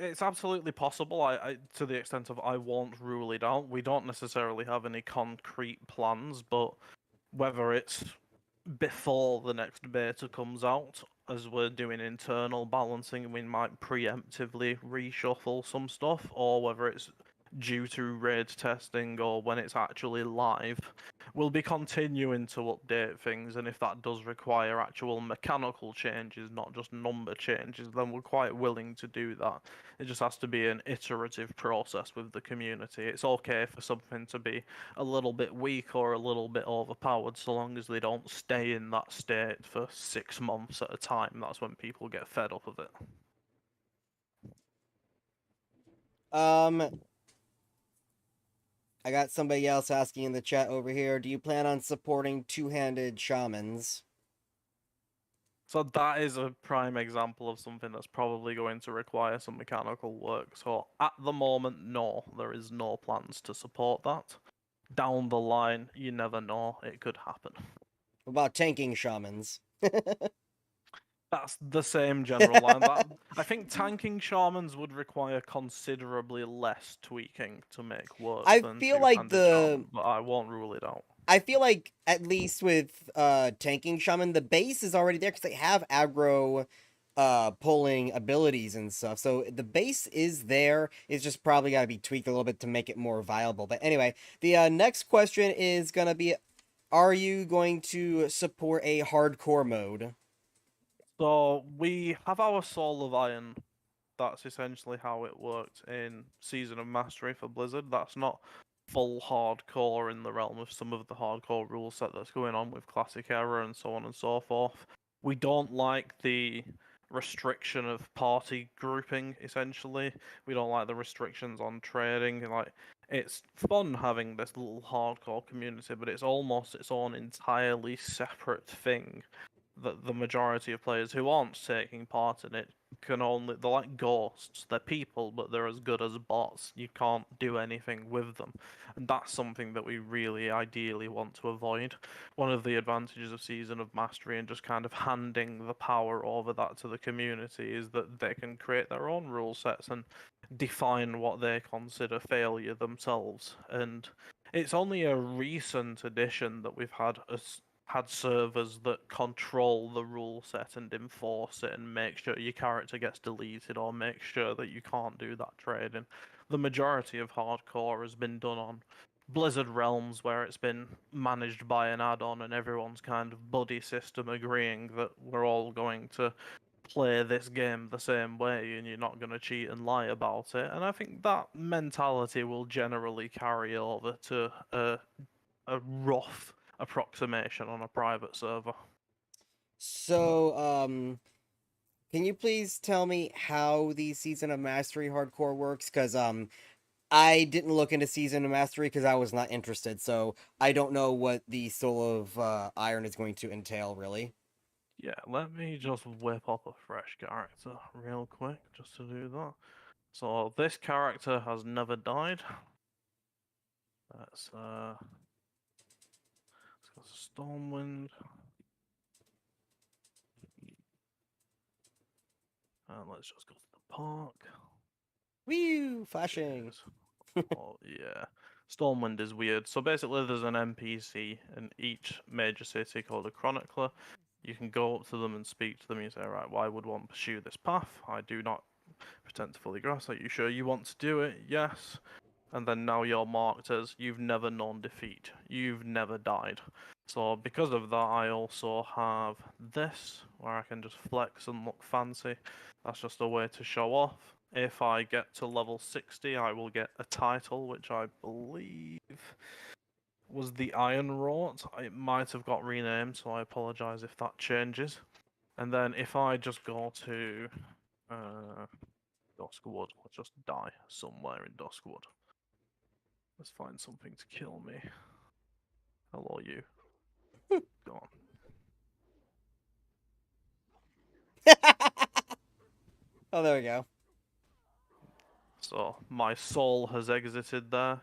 it's absolutely possible. I to the extent of I won't rule it out. We don't necessarily have any concrete plans, but whether it's before the next beta comes out, as we're doing internal balancing, we might preemptively reshuffle some stuff, or whether it's due to raid testing or when it's actually live, we'll be continuing to update things, and if that does require actual mechanical changes, not just number changes, then we're quite willing to do that. It just has to be an iterative process with the community. It's okay for something to be a little bit weak or a little bit overpowered, so long as they don't stay in that state for 6 months at a time. That's when people get fed up of it. Um, I got somebody else asking in the chat over here. Do you plan on supporting two-handed shamans? So that is a prime example of something that's probably going to require some mechanical work. So at the moment, no, there is no plans to support that. Down the line, you never know, it could happen. What about tanking shamans? That's the same general line. That I think tanking shamans would require considerably less tweaking to make work I than feel like two-handed the shaman, but I won't rule it out. I feel like at least with tanking shaman, the base is already there because they have aggro pulling abilities and stuff. So the base is there. It's just probably got to be tweaked a little bit to make it more viable. But anyway, the next question is gonna be: are you going to support a hardcore mode? So we have our Soul of Iron. That's essentially how it worked in Season of Mastery for Blizzard. That's not full hardcore in the realm of some of the hardcore rule set that's going on with Classic Era and so on and so forth. We don't like the restriction of party grouping, essentially. We don't like the restrictions on trading. Like, it's fun having this little hardcore community, but it's almost its own entirely separate thing that the majority of players who aren't taking part in it can only, they're like ghosts. They're people, but they're as good as bots. You can't do anything with them, and that's something that we really ideally want to avoid. One of the advantages of Season of Mastery and just kind of handing the power over that to the community is that they can create their own rule sets and define what they consider failure themselves. And it's only a recent addition that we've had servers that control the rule set and enforce it and make sure your character gets deleted or make sure that you can't do that trading. The majority of hardcore has been done on Blizzard Realms, where it's been managed by an add-on and everyone's kind of buddy system agreeing that we're all going to play this game the same way and you're not going to cheat and lie about it. And I think that mentality will generally carry over to a rough approximation on a private server. So, can you please tell me how the Season of Mastery hardcore works? Because, I didn't look into Season of Mastery because I was not interested, so I don't know what the Soul of Iron is going to entail, really. Yeah, let me just whip up a fresh character real quick just to do that. So this character has never died. Let's go Stormwind. And let's just go to the park. Woo! Flashing. Oh yeah. Stormwind is weird. So basically there's an NPC in each major city called a chronicler. You can go up to them and speak to them. You say, right, why would one pursue this path? I do not pretend to fully grasp. Are you sure you want to do it? Yes. And then now you're marked as you've never known defeat. You've never died. So because of that, I also have this, where I can just flex and look fancy. That's just a way to show off. If I get to level 60, I will get a title, which I believe was the Iron Wrought. It might have got renamed, so I apologize if that changes. And then if I just go to Duskwood, let's just die somewhere in Duskwood. Let's find something to kill me. Hello, you. Go on. Oh, there we go. So, my soul has exited there.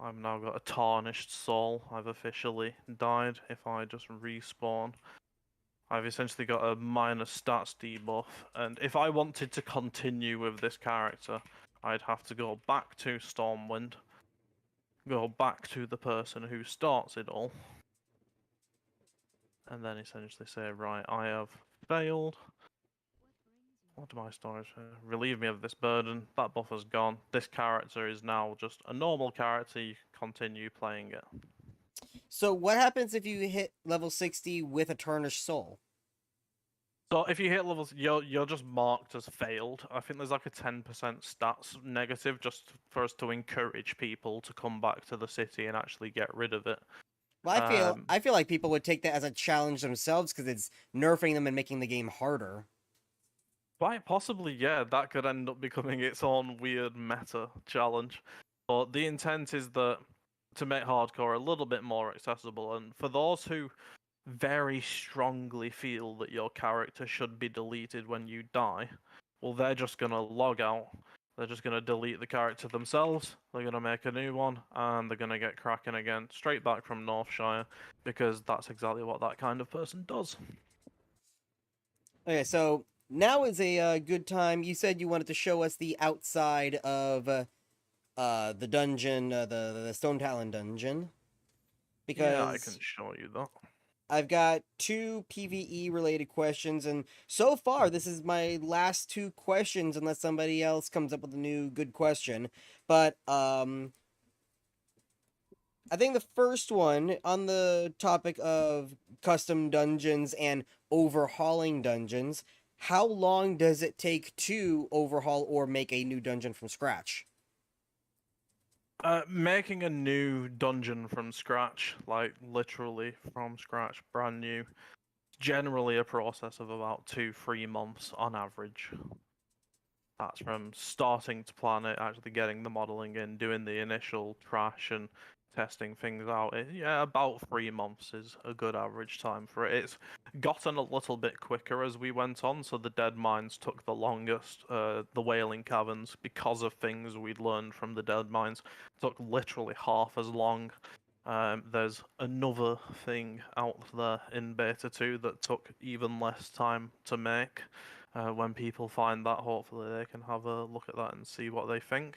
I've now got a tarnished soul. I've officially died. If I just respawn, I've essentially got a minor stats debuff. And if I wanted to continue with this character, I'd have to go back to Stormwind, go back to the person who starts it all, and then essentially say, right, I have failed. What do my storage? Relieve me of this burden. That buffer's gone. This character is now just a normal character. You can continue playing it. So, what happens if you hit level 60 with a tarnished soul? So if you hit levels, you're just marked as failed. I think there's like a 10% stats negative just for us to encourage people to come back to the city and actually get rid of it. Well, I feel like people would take that as a challenge themselves because it's nerfing them and making the game harder. Quite possibly, yeah, that could end up becoming its own weird meta challenge. But the intent is that to make hardcore a little bit more accessible, and for those who very strongly feel that your character should be deleted when you die, well, they're just gonna log out. They're just gonna delete the character themselves. They're gonna make a new one, and they're gonna get cracking again, straight back from Northshire, because that's exactly what that kind of person does. Okay, so now is a good time. You said you wanted to show us the outside of the dungeon, the Stone Talon dungeon, Yeah, I can because show you that. I've got two PVE related questions, and so far this is my last two questions, unless somebody else comes up with a new good question. But I think the first one on the topic of custom dungeons and overhauling dungeons, how long does it take to overhaul or make a new dungeon from scratch? Making a new dungeon from scratch, like literally from scratch, brand new, generally a process of about 2-3 months on average. That's from starting to plan it, actually getting the modeling in, doing the initial trash and testing things out. Yeah, about 3 months is a good average time for it. It's gotten a little bit quicker as we went on, so the dead mines took the longest. The whaling caverns, because of things we'd learned from the dead mines, took literally half as long. There's another thing out there in beta 2 that took even less time to make. When people find that, hopefully they can have a look at that and see what they think.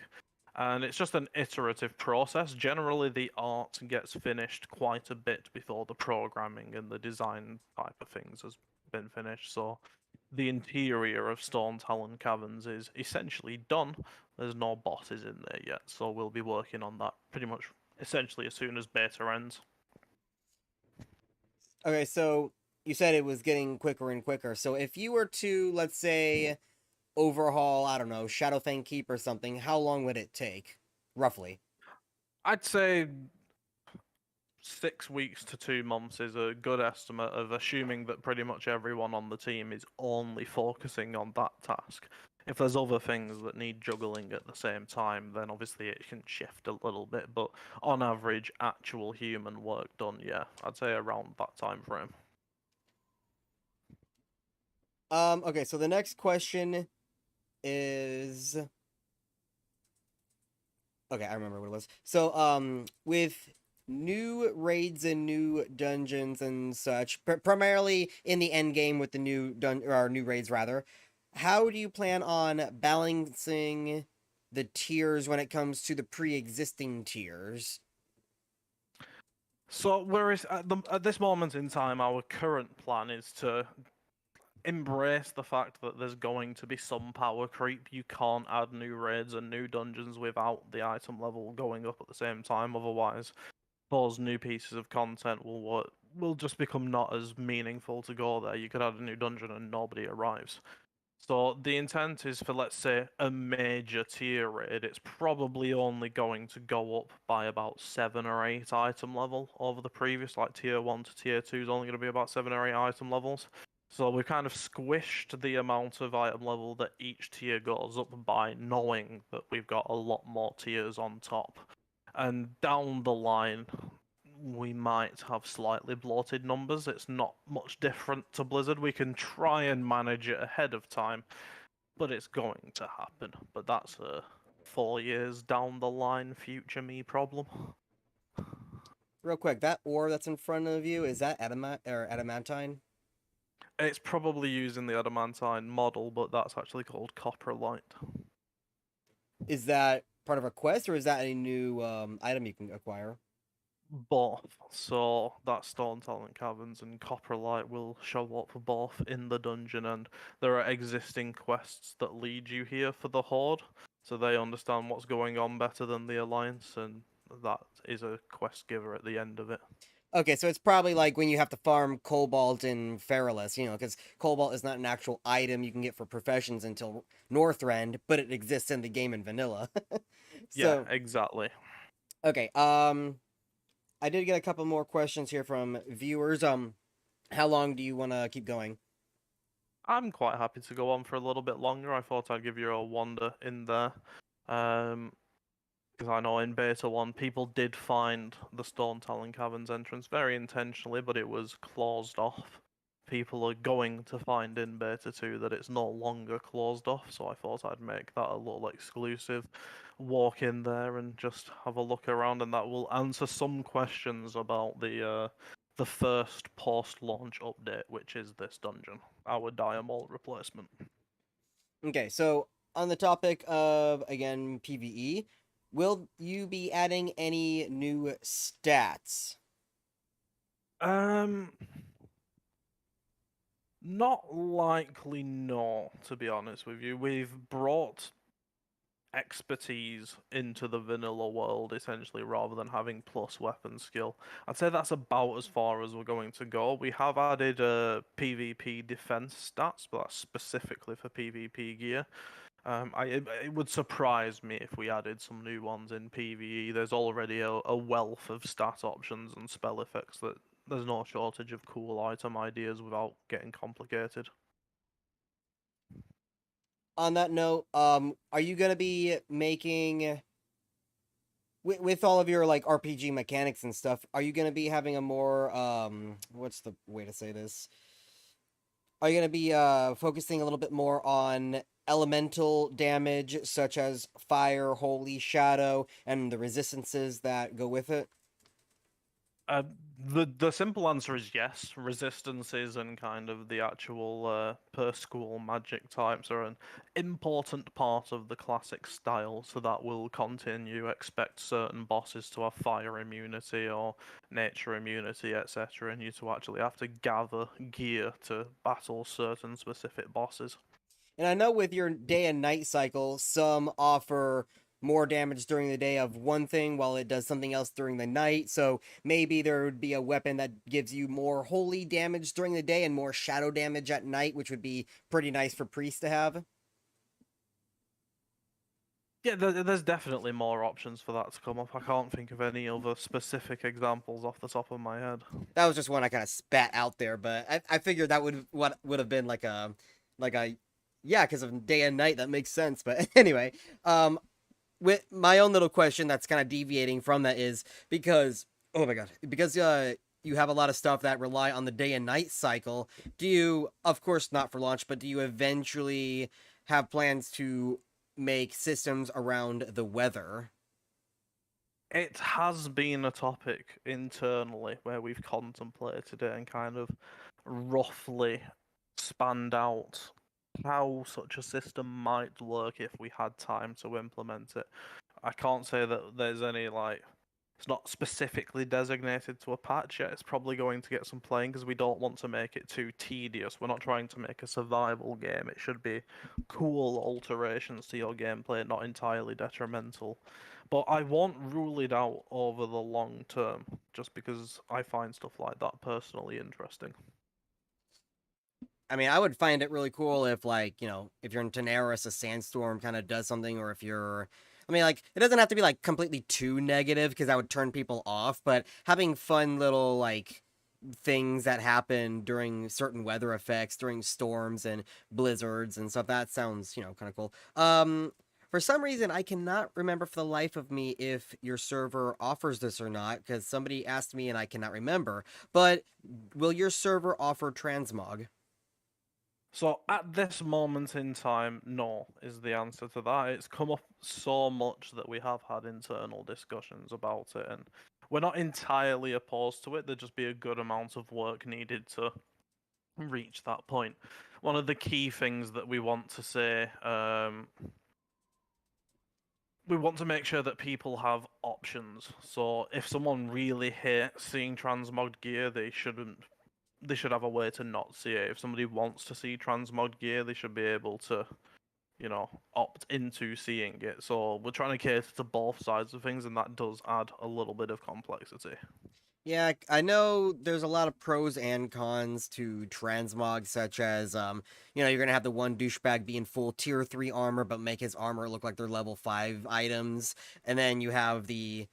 And it's just an iterative process. Generally, the art gets finished quite a bit before the programming and the design type of things has been finished. So the interior of Stone Talon Caverns is essentially done. There's no bosses in there yet, so we'll be working on that pretty much essentially as soon as beta ends. Okay, so you said it was getting quicker and quicker. So if you were to, let's say, overhaul, I don't know, Shadowfang Keep or something, how long would it take, roughly? I'd say 6 weeks to 2 months is a good estimate of assuming that pretty much everyone on the team is only focusing on that task. If there's other things that need juggling at the same time, then obviously it can shift a little bit. But on average, actual human work done, yeah, I'd say around that time frame. Okay, so the next question is okay, I remember what it was. So, with new raids and new dungeons and such, primarily in the end game with the new or new raids rather, how do you plan on balancing the tiers when it comes to the pre-existing tiers? So, whereas at this moment in time, our current plan is to embrace the fact that there's going to be some power creep. You can't add new raids and new dungeons without the item level going up at the same time. Otherwise, those new pieces of content will just become not as meaningful to go there. You could add a new dungeon and nobody arrives. So the intent is for, let's say, a major tier raid. It's probably only going to go up by about 7 or 8 item level over the previous, like tier 1 to tier 2 is only going to be about 7 or 8 item levels. So we've kind of squished the amount of item level that each tier goes up by, knowing that we've got a lot more tiers on top. And down the line, we might have slightly bloated numbers. It's not much different to Blizzard. We can try and manage it ahead of time, but it's going to happen. But that's a 4 years down the line future me problem. Real quick, that ore that's in front of you, is that adamantine? It's probably using the adamantine model, but that's actually called coprolite. Is that part of a quest or is that a new item you can acquire? Both. So that Stone Talent Caverns and Coprolite will show up both in the dungeon, and there are existing quests that lead you here for the Horde, so they understand what's going on better than the Alliance, and that is a quest giver at the end of it. Okay, so it's probably like when you have to farm Cobalt in Feralus, because Cobalt is not an actual item you can get for professions until Northrend, but it exists in the game in vanilla. Yeah, So, exactly. okay, I did get a couple more questions here from viewers. How long do you want to keep going? I'm quite happy to go on for a little bit longer. I thought I'd give you a wander in there. Because I know in Beta 1 people did find the Stone Talon Caverns entrance very intentionally, but it was closed off. People are going to find in Beta 2 that it's no longer closed off, so I thought I'd make that a little exclusive. Walk in there and just have a look around, and that will answer some questions about the first post-launch update, which is this dungeon, our Diamond replacement. Okay, so on the topic of, again, PvE, will you be adding any new stats? Um, Not likely, no, to be honest with you. We've brought expertise into the vanilla world, essentially, rather than having plus weapon skill. I'd say that's about as far as we're going to go. We have added PvP defense stats, but that's specifically for PvP gear. It would surprise me if we added some new ones in PvE. There's already a wealth of stat options and spell effects that there's no shortage of cool item ideas without getting complicated. On that note, are you gonna be making with all of your like RPG mechanics and stuff, are you gonna be having a more what's the way to say this? Are you gonna be focusing a little bit more on elemental damage such as fire, holy, shadow, and the resistances that go with it? Uh, the simple answer is yes. Resistances and kind of the actual per school magic types are an important part of the classic style, so that will continue. Expect certain bosses to have fire immunity or nature immunity, etc., and you to actually have to gather gear to battle certain specific bosses. And I know with your day and night cycle, some offer more damage during the day of one thing while it does something else during the night. So maybe there would be a weapon that gives you more holy damage during the day and more shadow damage at night, which would be pretty nice for priests to have. Yeah, there's definitely more options for that to come up. I can't think of any other specific examples off the top of my head. That was just one I kind of spat out there, but I figured that would have been like a yeah, because of day and night that makes sense. But anyway, with my own little question that's kind of deviating from that is because oh my god, because you have a lot of stuff that rely on the day and night cycle. Do you, of course not for launch, but do you eventually have plans to make systems around the weather? It has been a topic internally where we've contemplated it and kind of roughly spanned out how such a system might work if we had time to implement it. I can't say that there's any like it's not specifically designated to a patch yet. It's probably going to get some playing because we don't want to make it too tedious. We're not trying to make a survival game. It should be cool alterations to your gameplay, not entirely detrimental. But I won't rule it out over the long term, just because I find stuff like that personally interesting. I mean, I would find it really cool if, like, you know, if you're in Daenerys, a sandstorm kind of does something, or if you're. I mean, like, it doesn't have to be, like, completely too negative because that would turn people off, but having fun little, like, things that happen during certain weather effects, during storms and blizzards and stuff, that sounds, you know, kind of cool. For some reason, I cannot remember for the life of me if your server offers this or not, because somebody asked me and I cannot remember, but will your server offer transmog? So at this moment in time, no is the answer to that. It's come up so much that we have had internal discussions about it, and we're not entirely opposed to it. There'd just be a good amount of work needed to reach that point. One of the key things that we want to say, we want to make sure that people have options. So if someone really hates seeing transmogged gear, they should have a way to not see it. If somebody wants to see transmog gear, they should be able to, opt into seeing it. So we're trying to cater to both sides of things, and that does add a little bit of complexity. Yeah, I know there's a lot of pros and cons to transmog, such as you know, you're gonna have the one douchebag be in full tier 3 armor, but make his armor look like they're level 5 items, and then you have the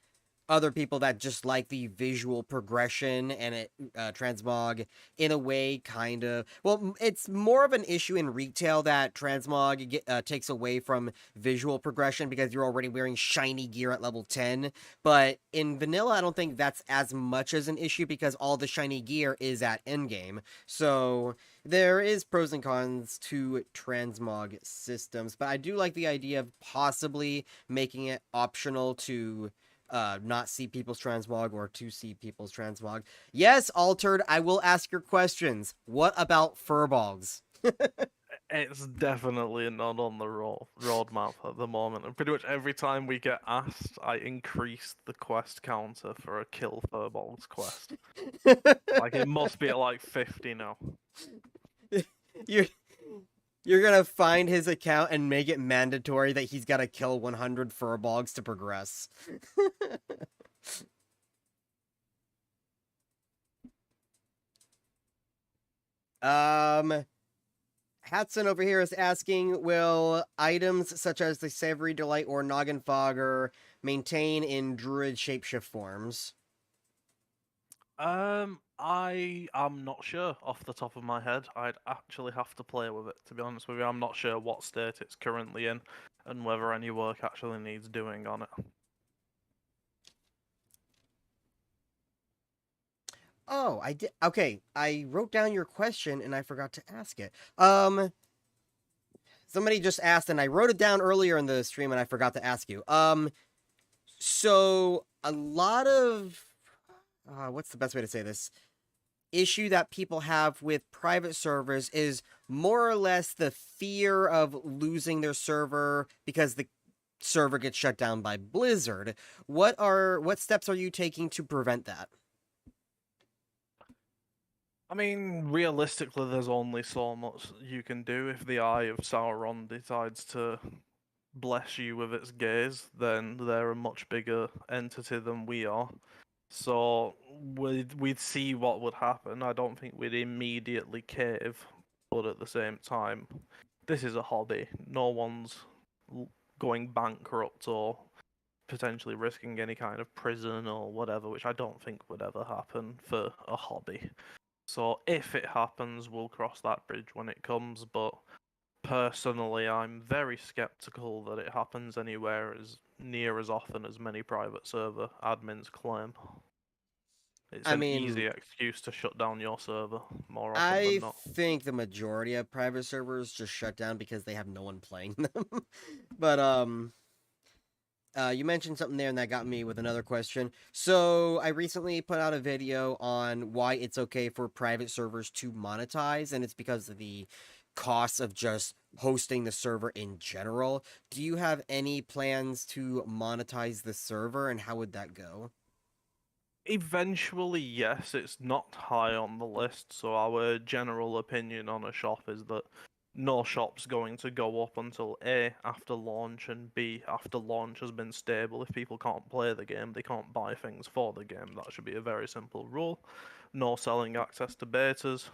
other people that just like the visual progression and it transmog in a way kind of well it's more of an issue in retail that transmog takes away from visual progression because you're already wearing shiny gear at level 10, but in vanilla I don't think that's as much as an issue because all the shiny gear is at endgame. So there is pros and cons to transmog systems, but I do like the idea of possibly making it optional to not see people's transmog or to see people's transmog. Yes, Altered, I will ask your questions. What about furballs? It's definitely not on the roadmap at the moment. And pretty much every time we get asked, I increase the quest counter for a kill furballs quest. Like it must be at like 50 now. you're you're gonna find his account and make it mandatory that he's gotta kill 100 furballs to progress. um Hatson over here is asking, will items such as the Savory Delight or Noggin Fogger maintain in Druid shapeshift forms? I am not sure off the top of my head. I'd actually have to play with it, to be honest with you. I'm not sure what state it's currently in and whether any work actually needs doing on it. Oh, I did. Okay, I wrote down your question and I forgot to ask it. Somebody just asked, and I wrote it down earlier in the stream, and I forgot to ask you. So a lot of what's the best way to say this? Issue that people have with private servers is more or less the fear of losing their server because the server gets shut down by Blizzard. What steps are you taking to prevent that? I mean, realistically, there's only so much you can do. If the Eye of Sauron decides to bless you with its gaze, then they're a much bigger entity than we are. So we'd see what would happen. I don't think we'd immediately cave, but at the same time, this is a hobby. No one's going bankrupt or potentially risking any kind of prison or whatever, which I don't think would ever happen for a hobby. So if it happens, we'll cross that bridge when it comes, but personally, I'm very skeptical that it happens anywhere as near as often as many private server admins claim. It's I an mean, easy excuse to shut down your server more often than I not. think the majority of private servers just shut down because they have no one playing them. But you mentioned something there, and that got me with another question. So I recently put out a video on why it's okay for private servers to monetize, and it's because of the costs of just hosting the server in general. Do you have any plans to monetize the server, and how would that go? Eventually, yes, it's not high on the list, so our general opinion on a shop is that no shop's going to go up until A, after launch, and B, after launch has been stable. If people can't play the game, they can't buy things for the game. That should be a very simple rule. No selling access to betas.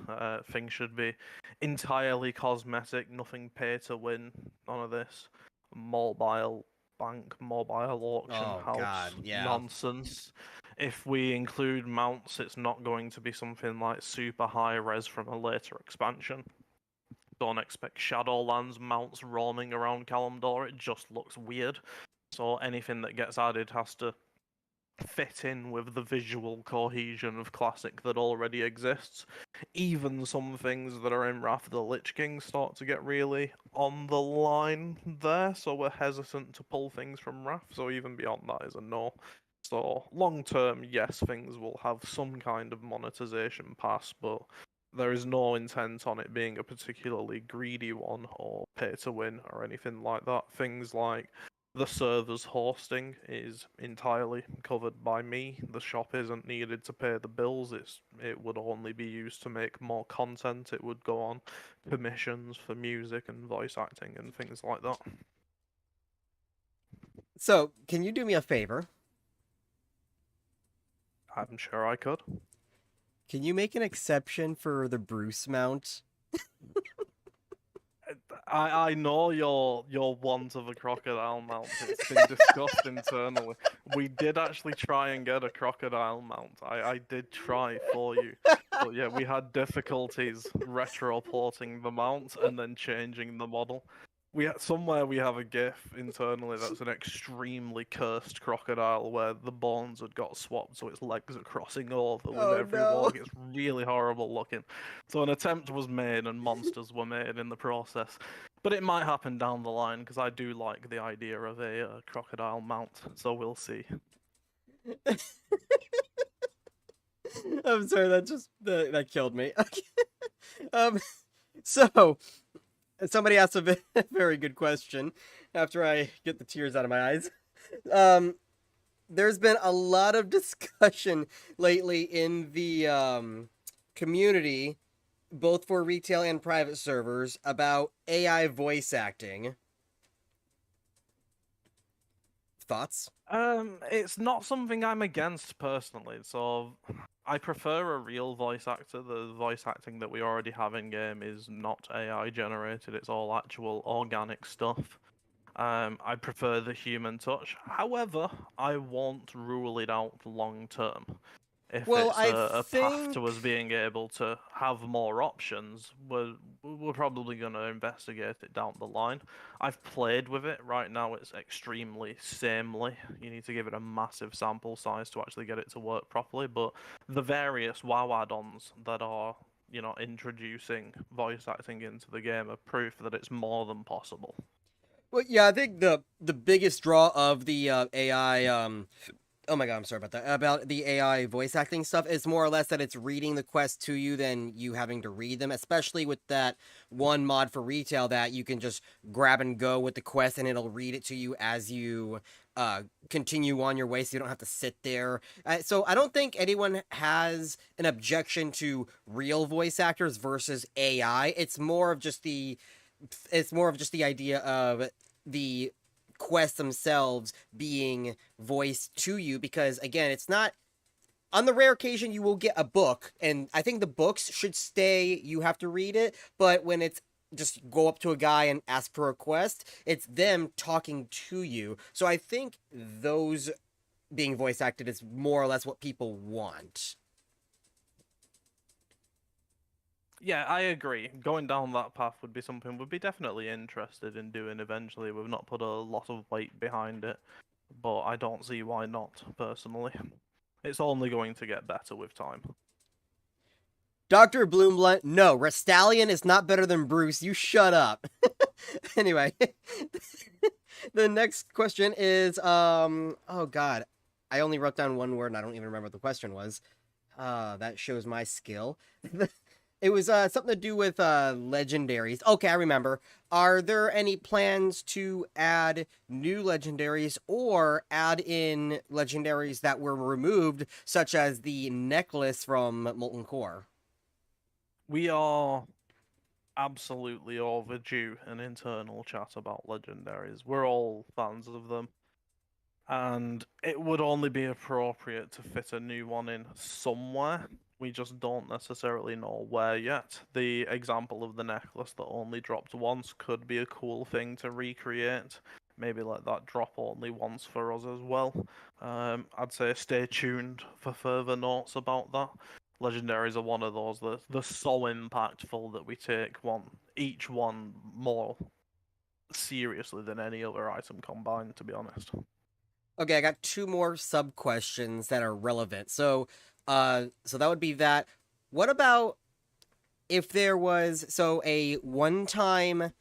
Things should be entirely cosmetic, nothing pay to win, none of this. Mobile bank, mobile auction Oh house God, yeah. nonsense. If we include mounts, it's not going to be something like super high res from a later expansion. Don't expect Shadowlands mounts roaming around Kalimdor, it just looks weird. So anything that gets added has to fit in with the visual cohesion of Classic that already exists. Even some things that are in Wrath of the Lich King start to get really on the line there, so we're hesitant to pull things from Wrath, so even beyond that is a no. So long term, yes, things will have some kind of monetization pass, but there is no intent on it being a particularly greedy one or pay to win or anything like that. Things like the server's hosting is entirely covered by me. The shop isn't needed to pay the bills. It would only be used to make more content. It would go on commissions for music and voice acting and things like that. So, can you do me a favor? I'm sure I could. Can you make an exception for the Bruce mount? I know your want of a crocodile mount. It's been discussed internally. We did actually try and get a crocodile mount. I did try for you. But yeah, we had difficulties retro porting the mount and then changing the model. Somewhere we have a GIF internally that's an extremely cursed crocodile where the bones had got swapped so its legs are crossing over with Oh every no. walk. It's really horrible looking. So an attempt was made and monsters were made in the process. But it might happen down the line because I do like the idea of a crocodile mount. So we'll see. I'm sorry, that killed me. um, so somebody asked a very good question after I get the tears out of my eyes. Um, there's been a lot of discussion lately in the community, both for retail and private servers, about AI voice acting. Thoughts? It's not something I'm against personally. So I prefer a real voice actor. The voice acting that we already have in game is not AI generated. It's all actual organic stuff. I prefer the human touch. However, I won't rule it out long term. If Well, it's I a path think to us being able to have more options, we're probably going to investigate it down the line. I've played with it. Right now it's extremely samely. You need to give it a massive sample size to actually get it to work properly, but the various WoW add-ons that are, introducing voice acting into the game are proof that it's more than possible. well, yeah, I think the biggest draw of the AI oh my god, I'm sorry about that. About the AI voice acting stuff, it's more or less that it's reading the quests to you than you having to read them, especially with that one mod for retail that you can just grab and go with the quest and it'll read it to you as you continue on your way so you don't have to sit there. So I don't think anyone has an objection to real voice actors versus AI. It's more of just the idea of the quests themselves being voiced to you because again it's not on the rare occasion you will get a book and I think the books should stay, you have to read it, but when it's just go up to a guy and ask for a quest, it's them talking to you. So I think those being voice acted is more or less what people want. Yeah, I agree. Going down that path would be something we'd be definitely interested in doing eventually. We've not put a lot of weight behind it, but I don't see why not, personally. It's only going to get better with time. Dr. Bloomblunt, no, Restalion is not better than Bruce. You shut up. Anyway, the next question is oh god. I only wrote down one word and I don't even remember what the question was. That shows my skill. It was something to do with legendaries. Okay, I remember. Are there any plans to add new legendaries or add in legendaries that were removed, such as the necklace from Molten Core? We are absolutely overdue an internal chat about legendaries. We're all fans of them, and it would only be appropriate to fit a new one in somewhere. We just don't necessarily know where yet. The example of the necklace that only dropped once could be a cool thing to recreate. Maybe let that drop only once for us as well. I'd say stay tuned for further notes about that. Legendaries are one of those that they're so impactful that we take each one more seriously than any other item combined, to be honest. Okay, I got two more sub questions that are relevant. So that would be that. What about if there was a one-time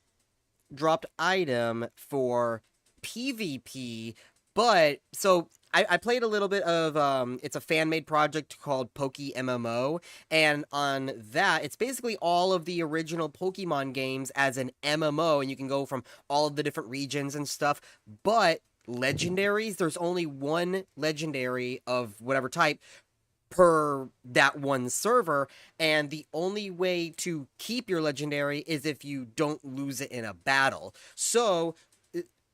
dropped item for PvP, but I played a little bit of it's a fan made project called Poke MMO, and on that it's basically all of the original Pokemon games as an MMO, and you can go from all of the different regions and stuff. But legendaries, there's only one legendary of whatever type per that one server, and the only way to keep your legendary is if you don't lose it in a battle. So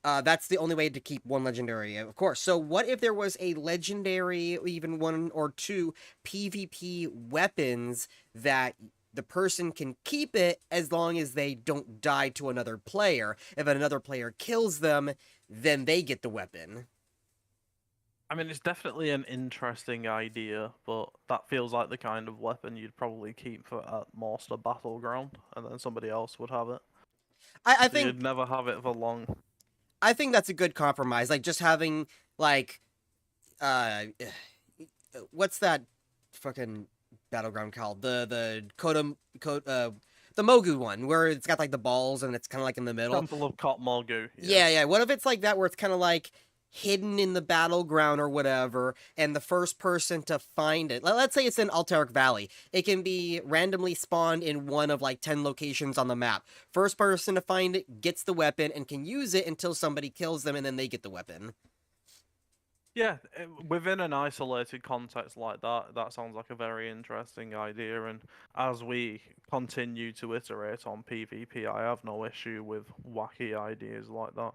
that's the only way to keep one legendary, of course. So what if there was a legendary, even one or two PvP weapons that the person can keep it as long as they don't die to another player? If another player kills them, then they get the weapon. I mean, it's definitely an interesting idea, but that feels like the kind of weapon you'd probably keep for at most a battleground, and then somebody else would have it. I So think you'd never have it for long. I think that's a good compromise. Like just having like uh what's that fucking battleground called? The Kodam the Mogu one where it's got like the balls and it's kind of like in the middle. Temple of Kot Morgu, yeah. Yeah. What if it's like that where it's kind of like hidden in the battleground or whatever, and the first person to find it, let's say it's in Altera Valley, it can be randomly spawned in one of like 10 locations on the map. First person to find it gets the weapon and can use it until somebody kills them and then they get the weapon. Yeah, within an isolated context like that, that sounds like a very interesting idea. And as we continue to iterate on PvP, I have no issue with wacky ideas like that.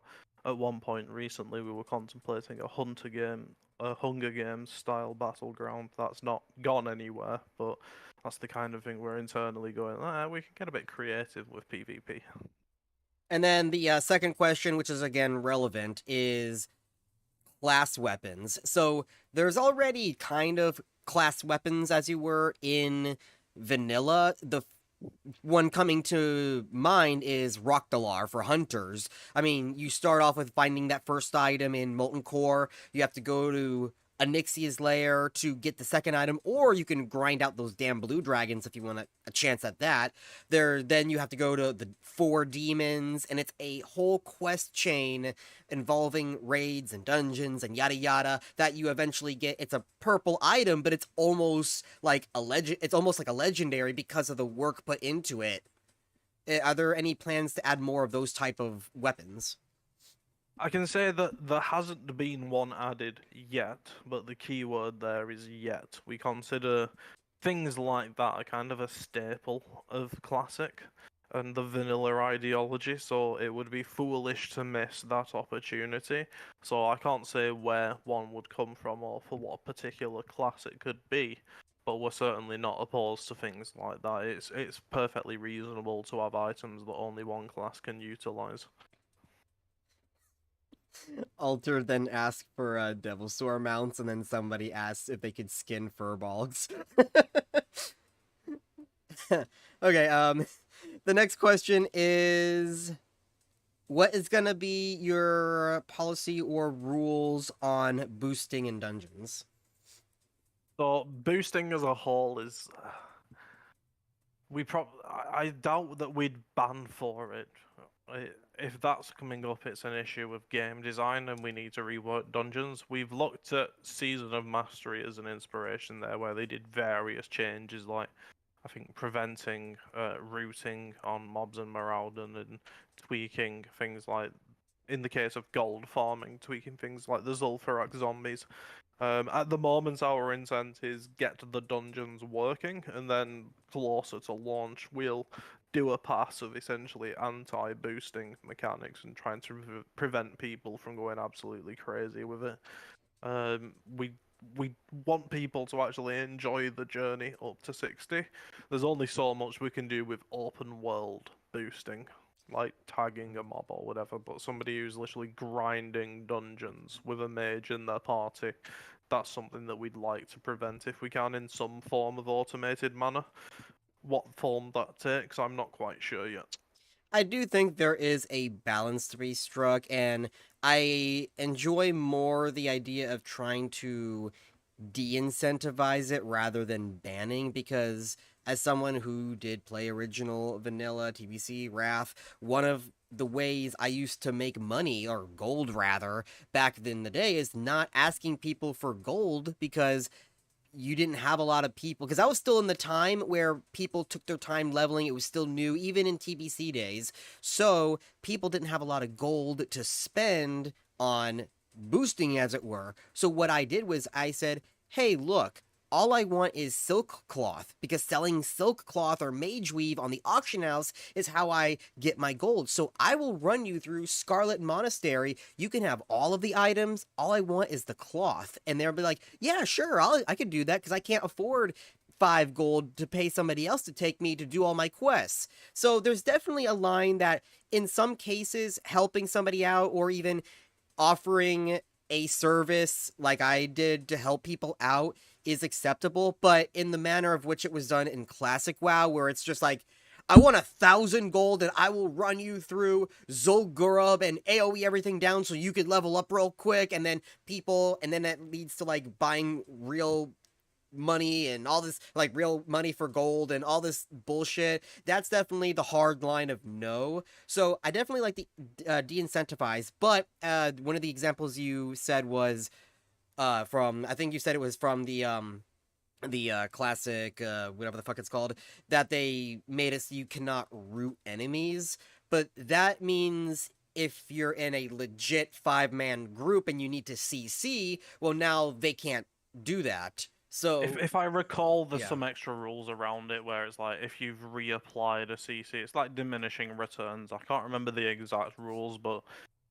At one point recently, we were contemplating a Hunger Games style battleground. That's not gone anywhere, but that's the kind of thing we're internally going, we can get a bit creative with PvP. And then the second question, which is again relevant, is class weapons. So there's already kind of class weapons as you were in vanilla. The one coming to mind is Rockdalar for hunters. I mean, you start off with finding that first item in Molten Core. You have to go to Onyxia's lair to get the second item, or you can grind out those damn blue dragons if you want a chance at that. Then you have to go to the four demons, and it's a whole quest chain involving raids and dungeons and yada yada that you eventually get. It's a purple item, but it's almost like a legend. It's almost like a legendary because of the work put into it. Are there any plans to add more of those type of weapons? I can say that there hasn't been one added yet, but the key word there is yet. We consider things like that are kind of a staple of Classic and the vanilla ideology, so it would be foolish to miss that opportunity. So I can't say where one would come from or for what particular class it could be, but we're certainly not opposed to things like that. It's perfectly reasonable to have items that only one class can utilize. Alter then asked for Devil Sword mounts, and then somebody asked if they could skin furballs. Okay, the next question is, what is gonna be your policy or rules on boosting in dungeons? So boosting as a whole is I doubt that we'd ban for it. If that's coming up, it's an issue with game design and we need to rework dungeons. We've looked at Season of Mastery as an inspiration there, where they did various changes, like I think preventing routing on mobs and Maraudon, and tweaking things like, in the case of gold farming, tweaking things like the Zul'Farrak zombies. At the moment, our intent is get the dungeons working, and then closer to launch, we'll do a pass of essentially anti-boosting mechanics and trying to prevent people from going absolutely crazy with it. We want people to actually enjoy the journey up to 60. There's only so much we can do with open world boosting, like tagging a mob or whatever, but somebody who's literally grinding dungeons with a mage in their party, that's something that we'd like to prevent if we can in some form of automated manner. What form that takes, I'm not quite sure yet. I do think there is a balance to be struck, and I enjoy more the idea of trying to de-incentivize it rather than banning, because as someone who did play original vanilla TBC Wrath, one of the ways I used to make money, or gold rather, back in the day is not asking people for gold, because you didn't have a lot of people, because I was still in the time where people took their time leveling. It was still new, even in TBC days. So people didn't have a lot of gold to spend on boosting, as it were. So what I did was I said, hey, look, all I want is silk cloth, because selling silk cloth or mage weave on the auction house is how I get my gold. So I will run you through Scarlet Monastery. You can have all of the items. All I want is the cloth. And they'll be like, yeah, sure, I could do that, because I can't afford 5 gold to pay somebody else to take me to do all my quests. So there's definitely a line that in some cases helping somebody out, or even offering a service like I did to help people out, is acceptable, but in the manner of which it was done in Classic WoW, where it's just like, I want 1,000 gold and I will run you through Zul'Gurub and AoE everything down so you could level up real quick, and then that leads to like buying real money and all this, like real money for gold and all this bullshit. That's definitely the hard line of no. So I definitely like the de-incentivize, but one of the examples you said was from, I think you said it was from the classic whatever the fuck it's called, that they made it so you cannot root enemies, but that means if you're in a legit 5-man group and you need to CC, well, now they can't do that. So If I recall, there's yeah. some extra rules around it where it's like if you've reapplied a CC, it's like diminishing returns. I can't remember the exact rules, but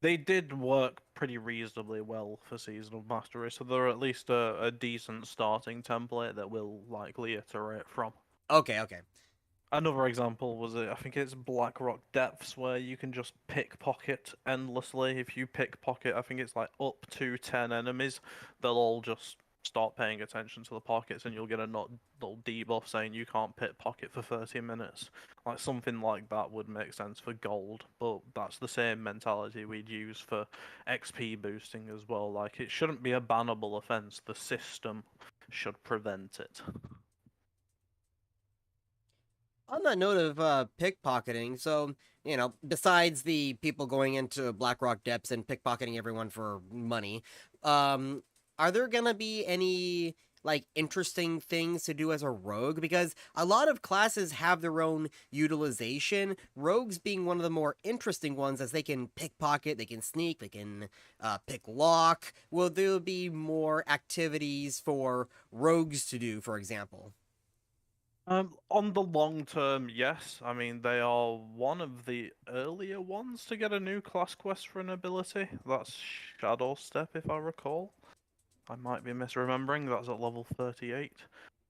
they did work pretty reasonably well for Season of Mastery, so they're at least a decent starting template that we'll likely iterate from. Okay. Another example was I think it's Blackrock Depths where you can just pickpocket endlessly. If you pickpocket, I think it's like up to 10 enemies, they'll all just start paying attention to the pockets and you'll get a little debuff saying you can't pickpocket for 30 minutes. Like something like that would make sense for gold, but that's the same mentality we'd use for XP boosting as well. Like it shouldn't be a bannable offense, the system should prevent it. On that note of pickpocketing, so, besides the people going into Blackrock Depths and pickpocketing everyone for money, um, are there gonna be any, like, interesting things to do as a rogue? Because a lot of classes have their own utilization, rogues being one of the more interesting ones, as they can pickpocket, they can sneak, they can pick lock. Will there be more activities for rogues to do, for example? On the long term, yes. I mean, they are one of the earlier ones to get a new class quest for an ability. That's Shadow Step, if I recall. I might be misremembering. That's at level 38.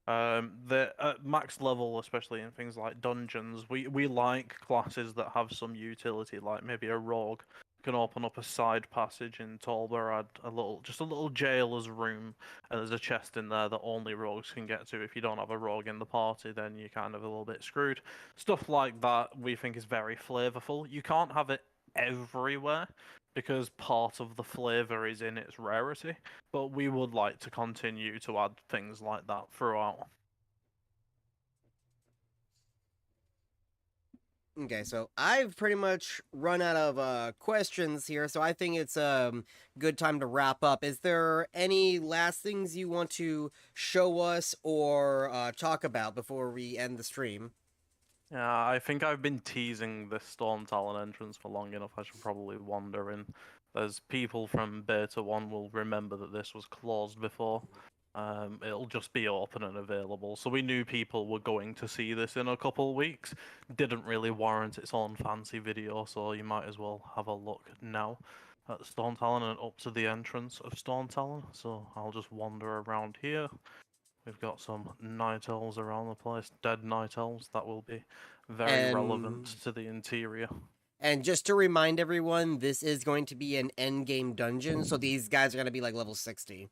The at max level, especially in things like dungeons, we like classes that have some utility, like maybe a rogue can open up a side passage in Tolbarad, just a little jailer's room, and there's a chest in there that only rogues can get to. If you don't have a rogue in the party, then you're kind of a little bit screwed. Stuff like that we think is very flavorful. You can't have it everywhere because part of the flavor is in its rarity, but we would like to continue to add things like that throughout. Okay, so I've pretty much run out of questions here, so I think it's good time to wrap up. Is there any last things you want to show us or talk about before we end the stream? Yeah, I think I've been teasing this Storm Talon entrance for long enough. I should probably wander in. There's people from Beta 1 will remember that this was closed before. It'll just be open and available. So we knew people were going to see this in a couple of weeks. Didn't really warrant its own fancy video, so you might as well have a look now at Storm Talon and up to the entrance of Storm Talon. So I'll just wander around here. We've got some night elves around the place, dead night elves. That will be very relevant And to the interior. and just to remind everyone, this is going to be an end game dungeon, so these guys are going to be like level 60.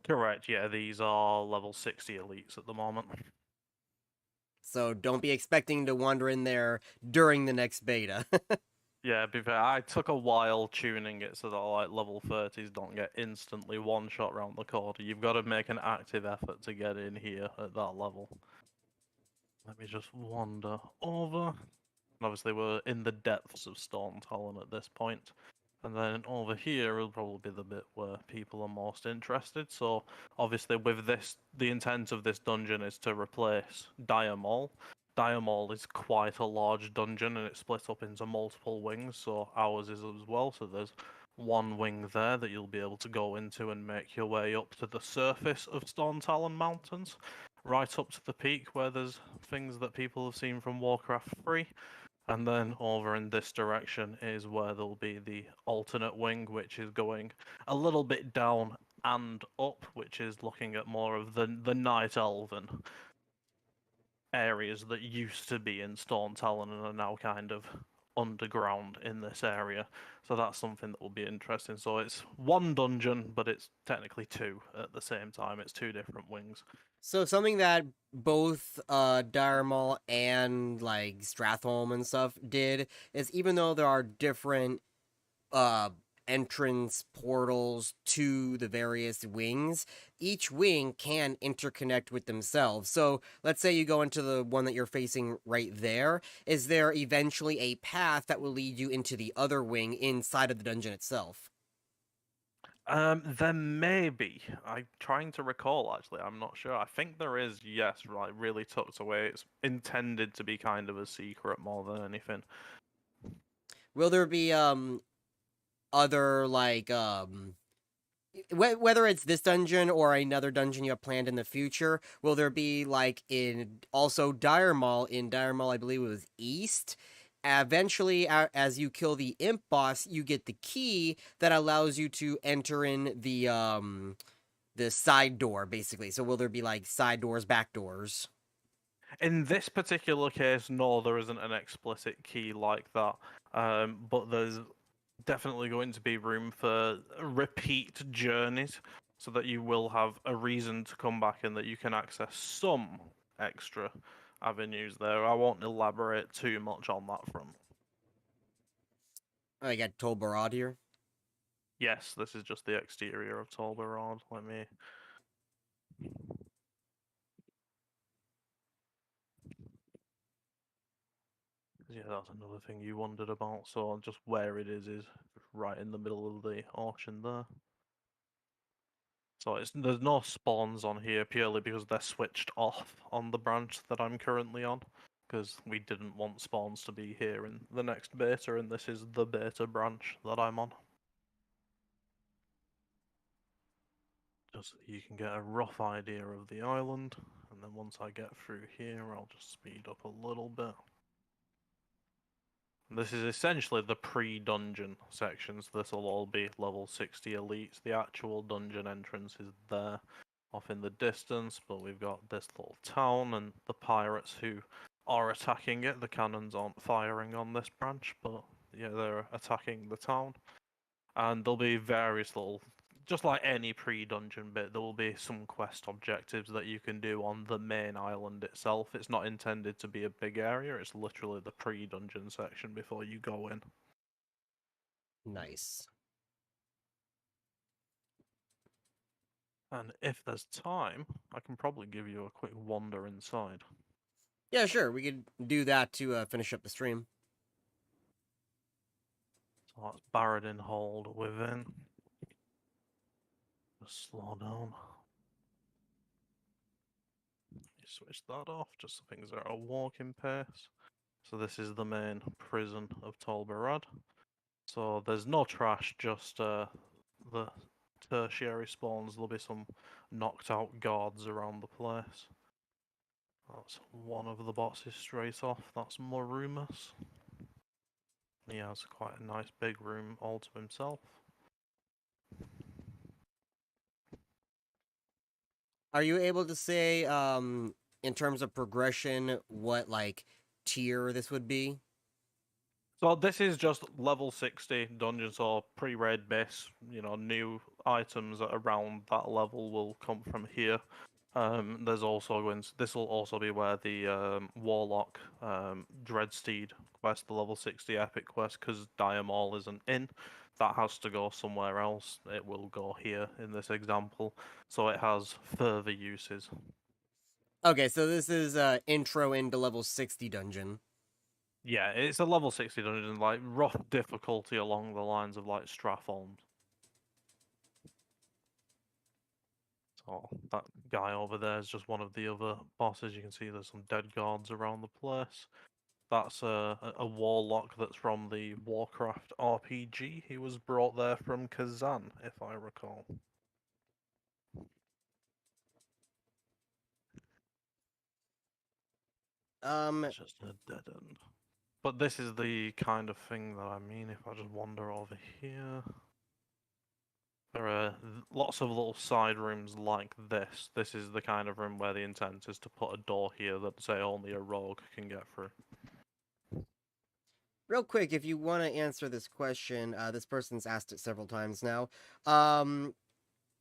Correct, yeah, these are level 60 elites at the moment. So don't be expecting to wander in there during the next beta. Yeah, be fair, I took a while tuning it so that like level 30s don't get instantly one shot round the corner. You've got to make an active effort to get in here at that level. Let me just wander over. Obviously, we're in the depths of Storm Talon at this point. And then over here will probably be the bit where people are most interested. So, obviously, with this, the intent of this dungeon is to replace Dire Maul. Dire Maul is quite a large dungeon and it's split up into multiple wings, so ours is as well. So, there's one wing there that you'll be able to go into and make your way up to the surface of Storm Talon Mountains, right up to the peak where there's things that people have seen from Warcraft 3. And then over in this direction is where there'll be the alternate wing, which is going a little bit down and up, which is looking at more of the Night Elven areas that used to be in Storm Talon and are now kind of underground in this area. So that's something that will be interesting. So it's one dungeon, but it's technically two at the same time. It's two different wings. So something that both Dire and like Stratholme and stuff did is, even though there are different uh entrance portals to the various wings, each wing can interconnect with themselves. So let's say you go into the one that you're facing right there. Is there eventually a path that will lead you into the other wing inside of the dungeon itself? There may be. I'm trying to recall actually. I'm not sure. I think there is, yes, right, really tucked away. It's intended to be kind of a secret more than anything. Will there be other like whether it's this dungeon or another dungeon you have planned in the future, will there be like in also Dire Maul? In Dire Maul, I believe it was East. Eventually, as you kill the imp boss, you get the key that allows you to enter in the side door, basically. So will there be like side doors, back doors? In this particular case, no, there isn't an explicit key like that. But there's definitely going to be room for repeat journeys so that you will have a reason to come back and that you can access some extra avenues there. I won't elaborate too much on that front. I got Tolbarad here. Yes, this is just the exterior of Tolbarad. Let me. Yeah, that's another thing you wondered about. So just where it is right in the middle of the ocean there. So there's no spawns on here purely because they're switched off on the branch that I'm currently on. Because we didn't want spawns to be here in the next beta, and this is the beta branch that I'm on. Just so you can get a rough idea of the island, and then once I get through here, I'll just speed up a little bit. This is essentially the pre-dungeon sections. This will all be level 60 elites. The actual dungeon entrance is there, off in the distance, but we've got this little town and the pirates who are attacking it. The cannons aren't firing on this branch, but yeah, they're attacking the town. And there'll be various little, just like any pre-dungeon bit, there will be some quest objectives that you can do on the main island itself. It's not intended to be a big area, it's literally the pre-dungeon section before you go in. Nice. And if there's time, I can probably give you a quick wander inside. Yeah, sure. We could do that to finish up the stream. So that's Barradin Hold within. Just slow down. You switch that off just so things are at a walking pace. So this is the main prison of Tolbarad. So there's no trash, just the tertiary spawns. There'll be some knocked out guards around the place. That's one of the bosses straight off. That's Morumus. He has quite a nice big room all to himself. Are you able to say, in terms of progression, what like tier this would be? So this is just level 60 dungeons or pre-raid base. You know, new items around that level will come from here. There's also this will also be where the Warlock Dreadsteed quest, the level 60 epic quest, because Diamol isn't in. That has to go somewhere else. It will go here in this example, so it has further uses. Okay, so this is intro into level 60 dungeon. Yeah, it's a level 60 dungeon, like rough difficulty along the lines of like Stratholme. So that guy over there is just one of the other bosses. You can see there's some dead guards around the place. That's a warlock that's from the Warcraft RPG. He was brought there from Kazan, if I recall. It's just a dead end. But this is the kind of thing that I mean if I just wander over here. There are lots of little side rooms like this. This is the kind of room where the intent is to put a door here that, say, only a rogue can get through. Real quick, if you want to answer this question, this person's asked it several times now.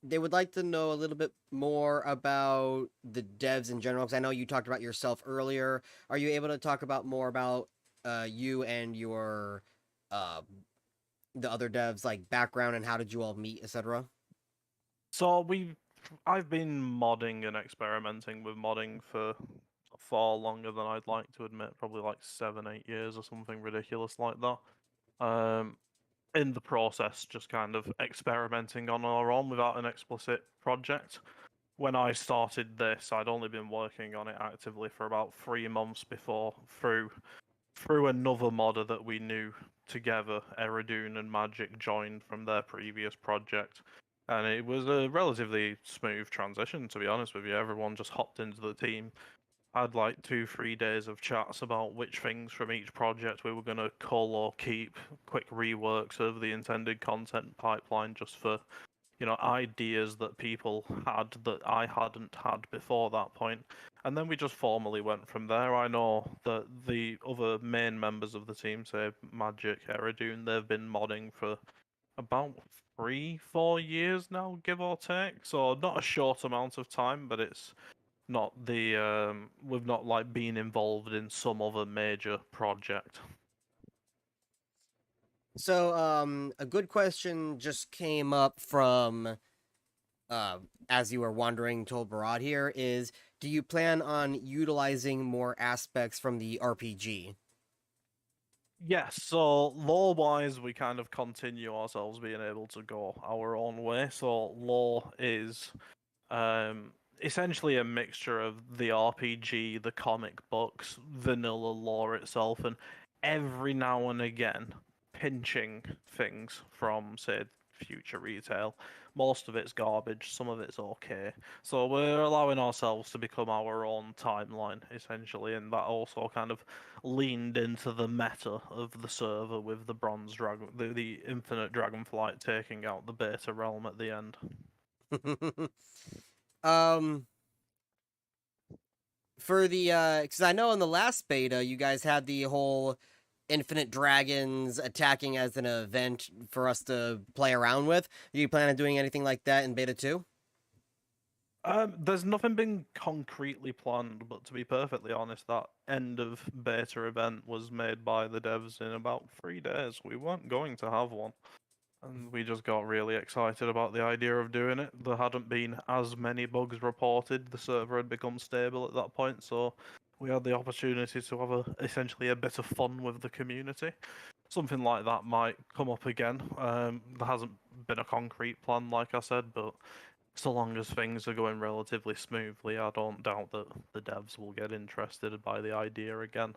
They would like to know a little bit more about the devs in general, because I know you talked about yourself earlier. Are you able to talk about more about you and your uh, the other devs, like background and how did you all meet, etc.? So I've been modding and experimenting with modding for far longer than I'd like to admit, probably like 7, 8 years or something ridiculous like that. In the process, just kind of experimenting on our own without an explicit project. When I started this, I'd only been working on it actively for about 3 months before, through another modder that we knew together, Eridoon and Magic joined from their previous project. And it was a relatively smooth transition, to be honest with you. Everyone just hopped into the team. I had like 2, 3 days of chats about which things from each project we were going to cull or keep, quick reworks of the intended content pipeline just for ideas that people had that I hadn't had before that point. And then we just formally went from there. I know that the other main members of the team, say Magic, Eridoon, they've been modding for about 3-4 years now, give or take. So not a short amount of time, but it's not we've not like been involved in some other major project. So, a good question just came up from as you were wandering Tolbarad here is, do you plan on utilizing more aspects from the RPG? Yes, so lore-wise, we kind of continue ourselves being able to go our own way. So lore is um, essentially a mixture of the RPG, the comic books, vanilla lore itself, and every now and again pinching things from, say, future retail. Most of it's garbage, some of it's okay. So we're allowing ourselves to become our own timeline, essentially, and that also kind of leaned into the meta of the server with the bronze dragon, the infinite dragonflight taking out the beta realm at the end. um, for the because I know in the last beta you guys had the whole infinite dragons attacking as an event for us to play around with. Do you plan on doing anything like that in beta 2? There's nothing been concretely planned, but to be perfectly honest, that end of beta event was made by the devs in about 3 days. We weren't going to have one, and we just got really excited about the idea of doing it. There hadn't been as many bugs reported. The server had become stable at that point, so we had the opportunity to have essentially a bit of fun with the community. Something like that might come up again. There hasn't been a concrete plan, like I said, but so long as things are going relatively smoothly, I don't doubt that the devs will get interested by the idea again.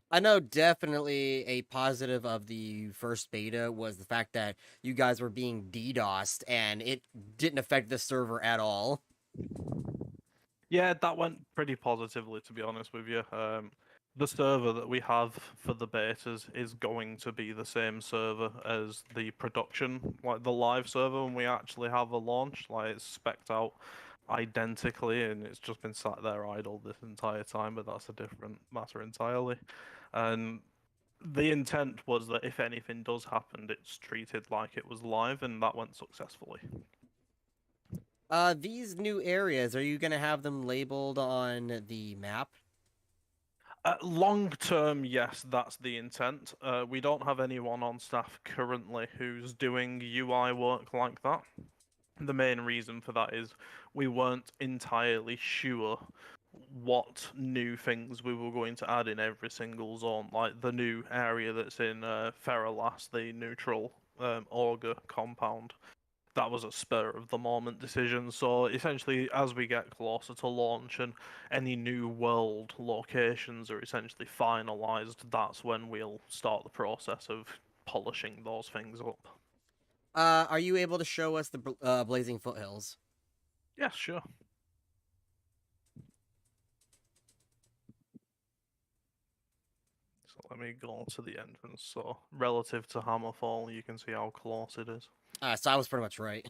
I know definitely a positive of the first beta was the fact that you guys were being DDoSed and it didn't affect the server at all. Yeah, that went pretty positively, to be honest with you. The server that we have for the betas is going to be the same server as the production, like the live server when we actually have a launch. Like it's spec'd out identically, and it's just been sat there idle this entire time. But that's a different matter entirely. And the intent was that if anything does happen, it's treated like it was live, and that went successfully. These new areas, are you gonna have them labeled on the map? Long term, yes, that's the intent. We don't have anyone on staff currently who's doing UI work like that. The main reason for that is we weren't entirely sure what new things we were going to add in every single zone, like the new area that's in Ferrolas, the neutral auger compound. That was a spur of the moment decision. So essentially, as we get closer to launch and any new world locations are essentially finalized, that's when we'll start the process of polishing those things up. Are you able to show us the Blazing Foothills? Yeah, sure. So let me go to the entrance. So relative to Hammerfall, you can see how close it is. So I was pretty much right.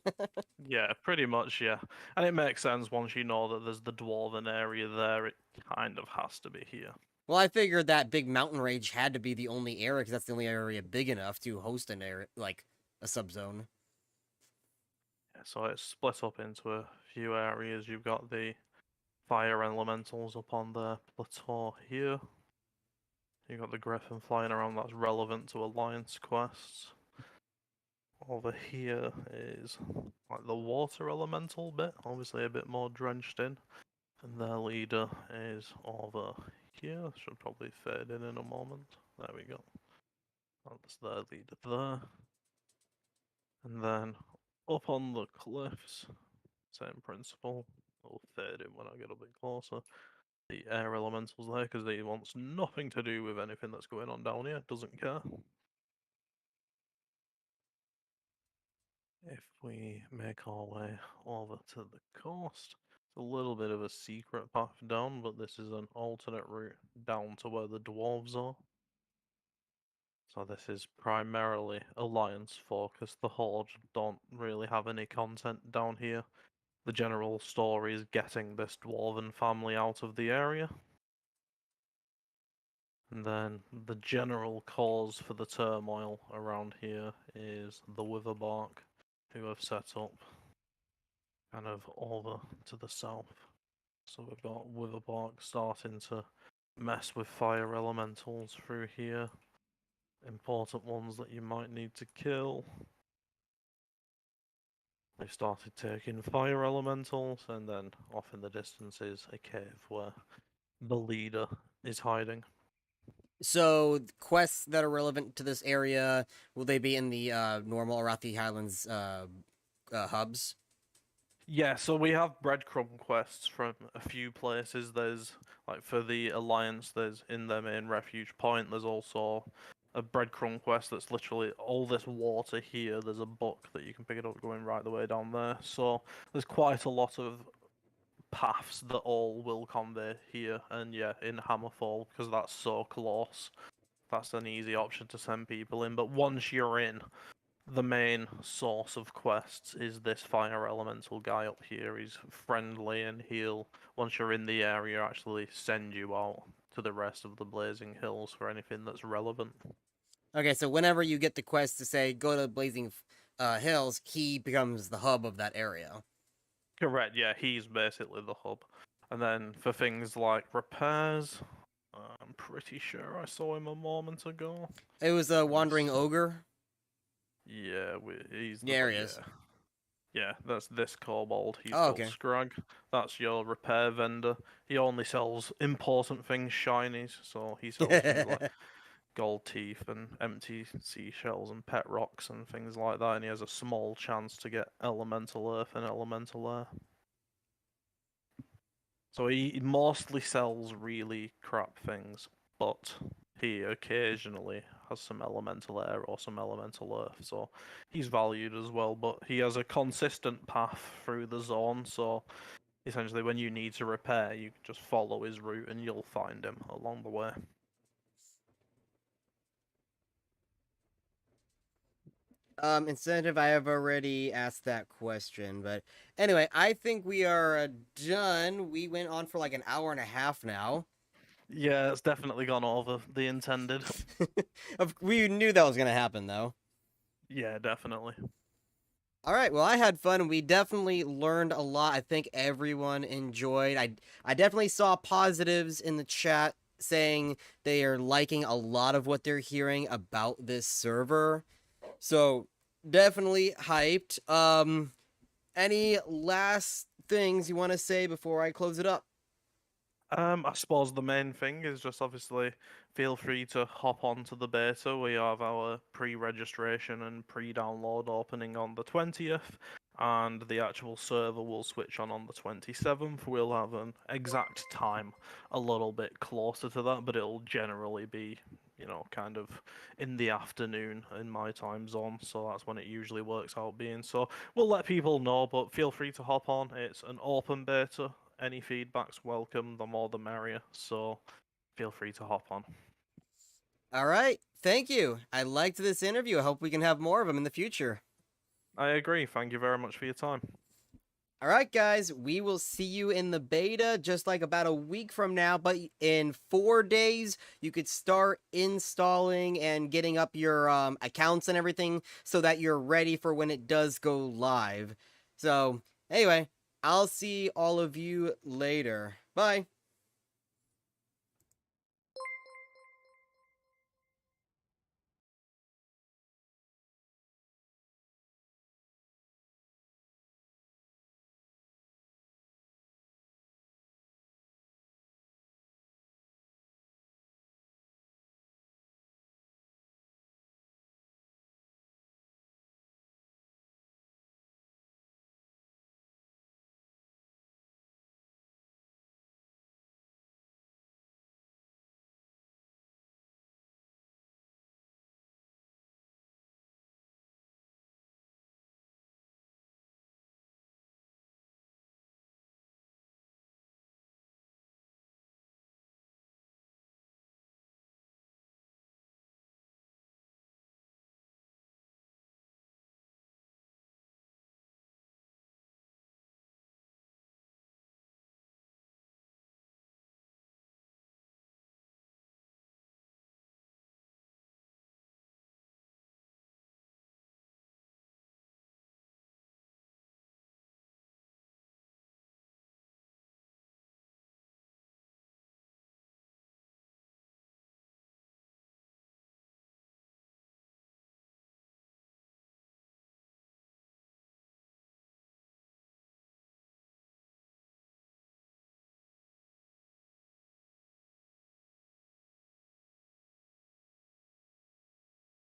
Yeah, pretty much, yeah. And it makes sense once you know that there's the dwarven area there, it kind of has to be here. Well, I figured that big mountain range had to be the only area because that's the only area big enough to host an area like a subzone. Yeah, so it's split up into a few areas. You've got the fire elementals up on the plateau here. You've got the griffin flying around that's relevant to alliance quests. Over here is like the water elemental bit, obviously a bit more drenched in. And their leader is over here. Should probably fade in a moment. There we go. That's their leader there. And then up on the cliffs, same principle. It'll fade in when I get a bit closer. The air elementals there because he wants nothing to do with anything that's going on down here. Doesn't care. If we make our way over to the coast, it's a little bit of a secret path down, but this is an alternate route down to where the dwarves are. So this is primarily Alliance focused. The Horde don't really have any content down here. The general story is getting this dwarven family out of the area. And then the general cause for the turmoil around here is the Witherbark, who have set up kind of over to the south. So we've got Witherbark starting to mess with fire elementals through here. Important ones that you might need to kill. They've started taking fire elementals, and then off in the distance is a cave where the leader is hiding. So quests that are relevant to this area, will they be in the normal Arathi Highlands hubs? Yeah, so we have breadcrumb quests from a few places. There's, like, for the Alliance, there's in their main refuge point, there's also a breadcrumb quest that's literally all this water here. There's a book that you can pick it up going right the way down there. So there's quite a lot of paths that all will convey here. And yeah, in Hammerfall, because that's so close, that's an easy option to send people in. But once you're in, the main source of quests is this fire elemental guy up here. He's friendly and he'll, once you're in the area, actually send you out to the rest of the Blazing Hills for anything that's relevant. Okay, so whenever you get the quest to say go to Blazing Hills, he becomes the hub of that area. Correct, yeah, he's basically the hub. And then for things like repairs, I'm pretty sure I saw him a moment ago. It was a wandering ogre. Yeah, he's the There he is. Yeah, that's this kobold. He's Oh, called okay. Scrag. That's your repair vendor. He only sells important things, shinies. So he sells things like gold teeth and empty seashells and pet rocks and things like that. And he has a small chance to get elemental earth and elemental air. So he mostly sells really crap things, but he occasionally has some elemental air or some elemental earth, so he's valued as well. But he has a consistent path through the zone, so essentially when you need to repair, you just follow his route and you'll find him along the way. Incentive, I have already asked that question, but anyway, I think we are done. We went on for like an hour and a half now. Yeah, it's definitely gone over the intended. We knew that was gonna happen, though. Yeah, definitely. All right, well, I had fun. We definitely learned a lot. I think everyone enjoyed. I definitely saw positives in the chat saying they are liking a lot of what they're hearing about this server. So, definitely hyped. Any last things you want to say before I close it up? I suppose the main thing is just obviously feel free to hop onto the beta. We have our pre-registration and pre-download opening on the 20th, and the actual server will switch on the 27th. We'll have an exact time a little bit closer to that, but it'll generally be, kind of in the afternoon in my time zone, so that's when it usually works out being. So we'll let people know, but feel free to hop on. It's an open beta. Any feedback's welcome, the more the merrier, so feel free to hop on. All right, thank you. I liked this interview. I hope we can have more of them in the future. I agree. Thank you very much for your time. All right, guys, we will see you in the beta just like about a week from now. But in 4 days, you could start installing and getting up your accounts and everything so that you're ready for when it does go live. So, anyway, I'll see all of you later. Bye.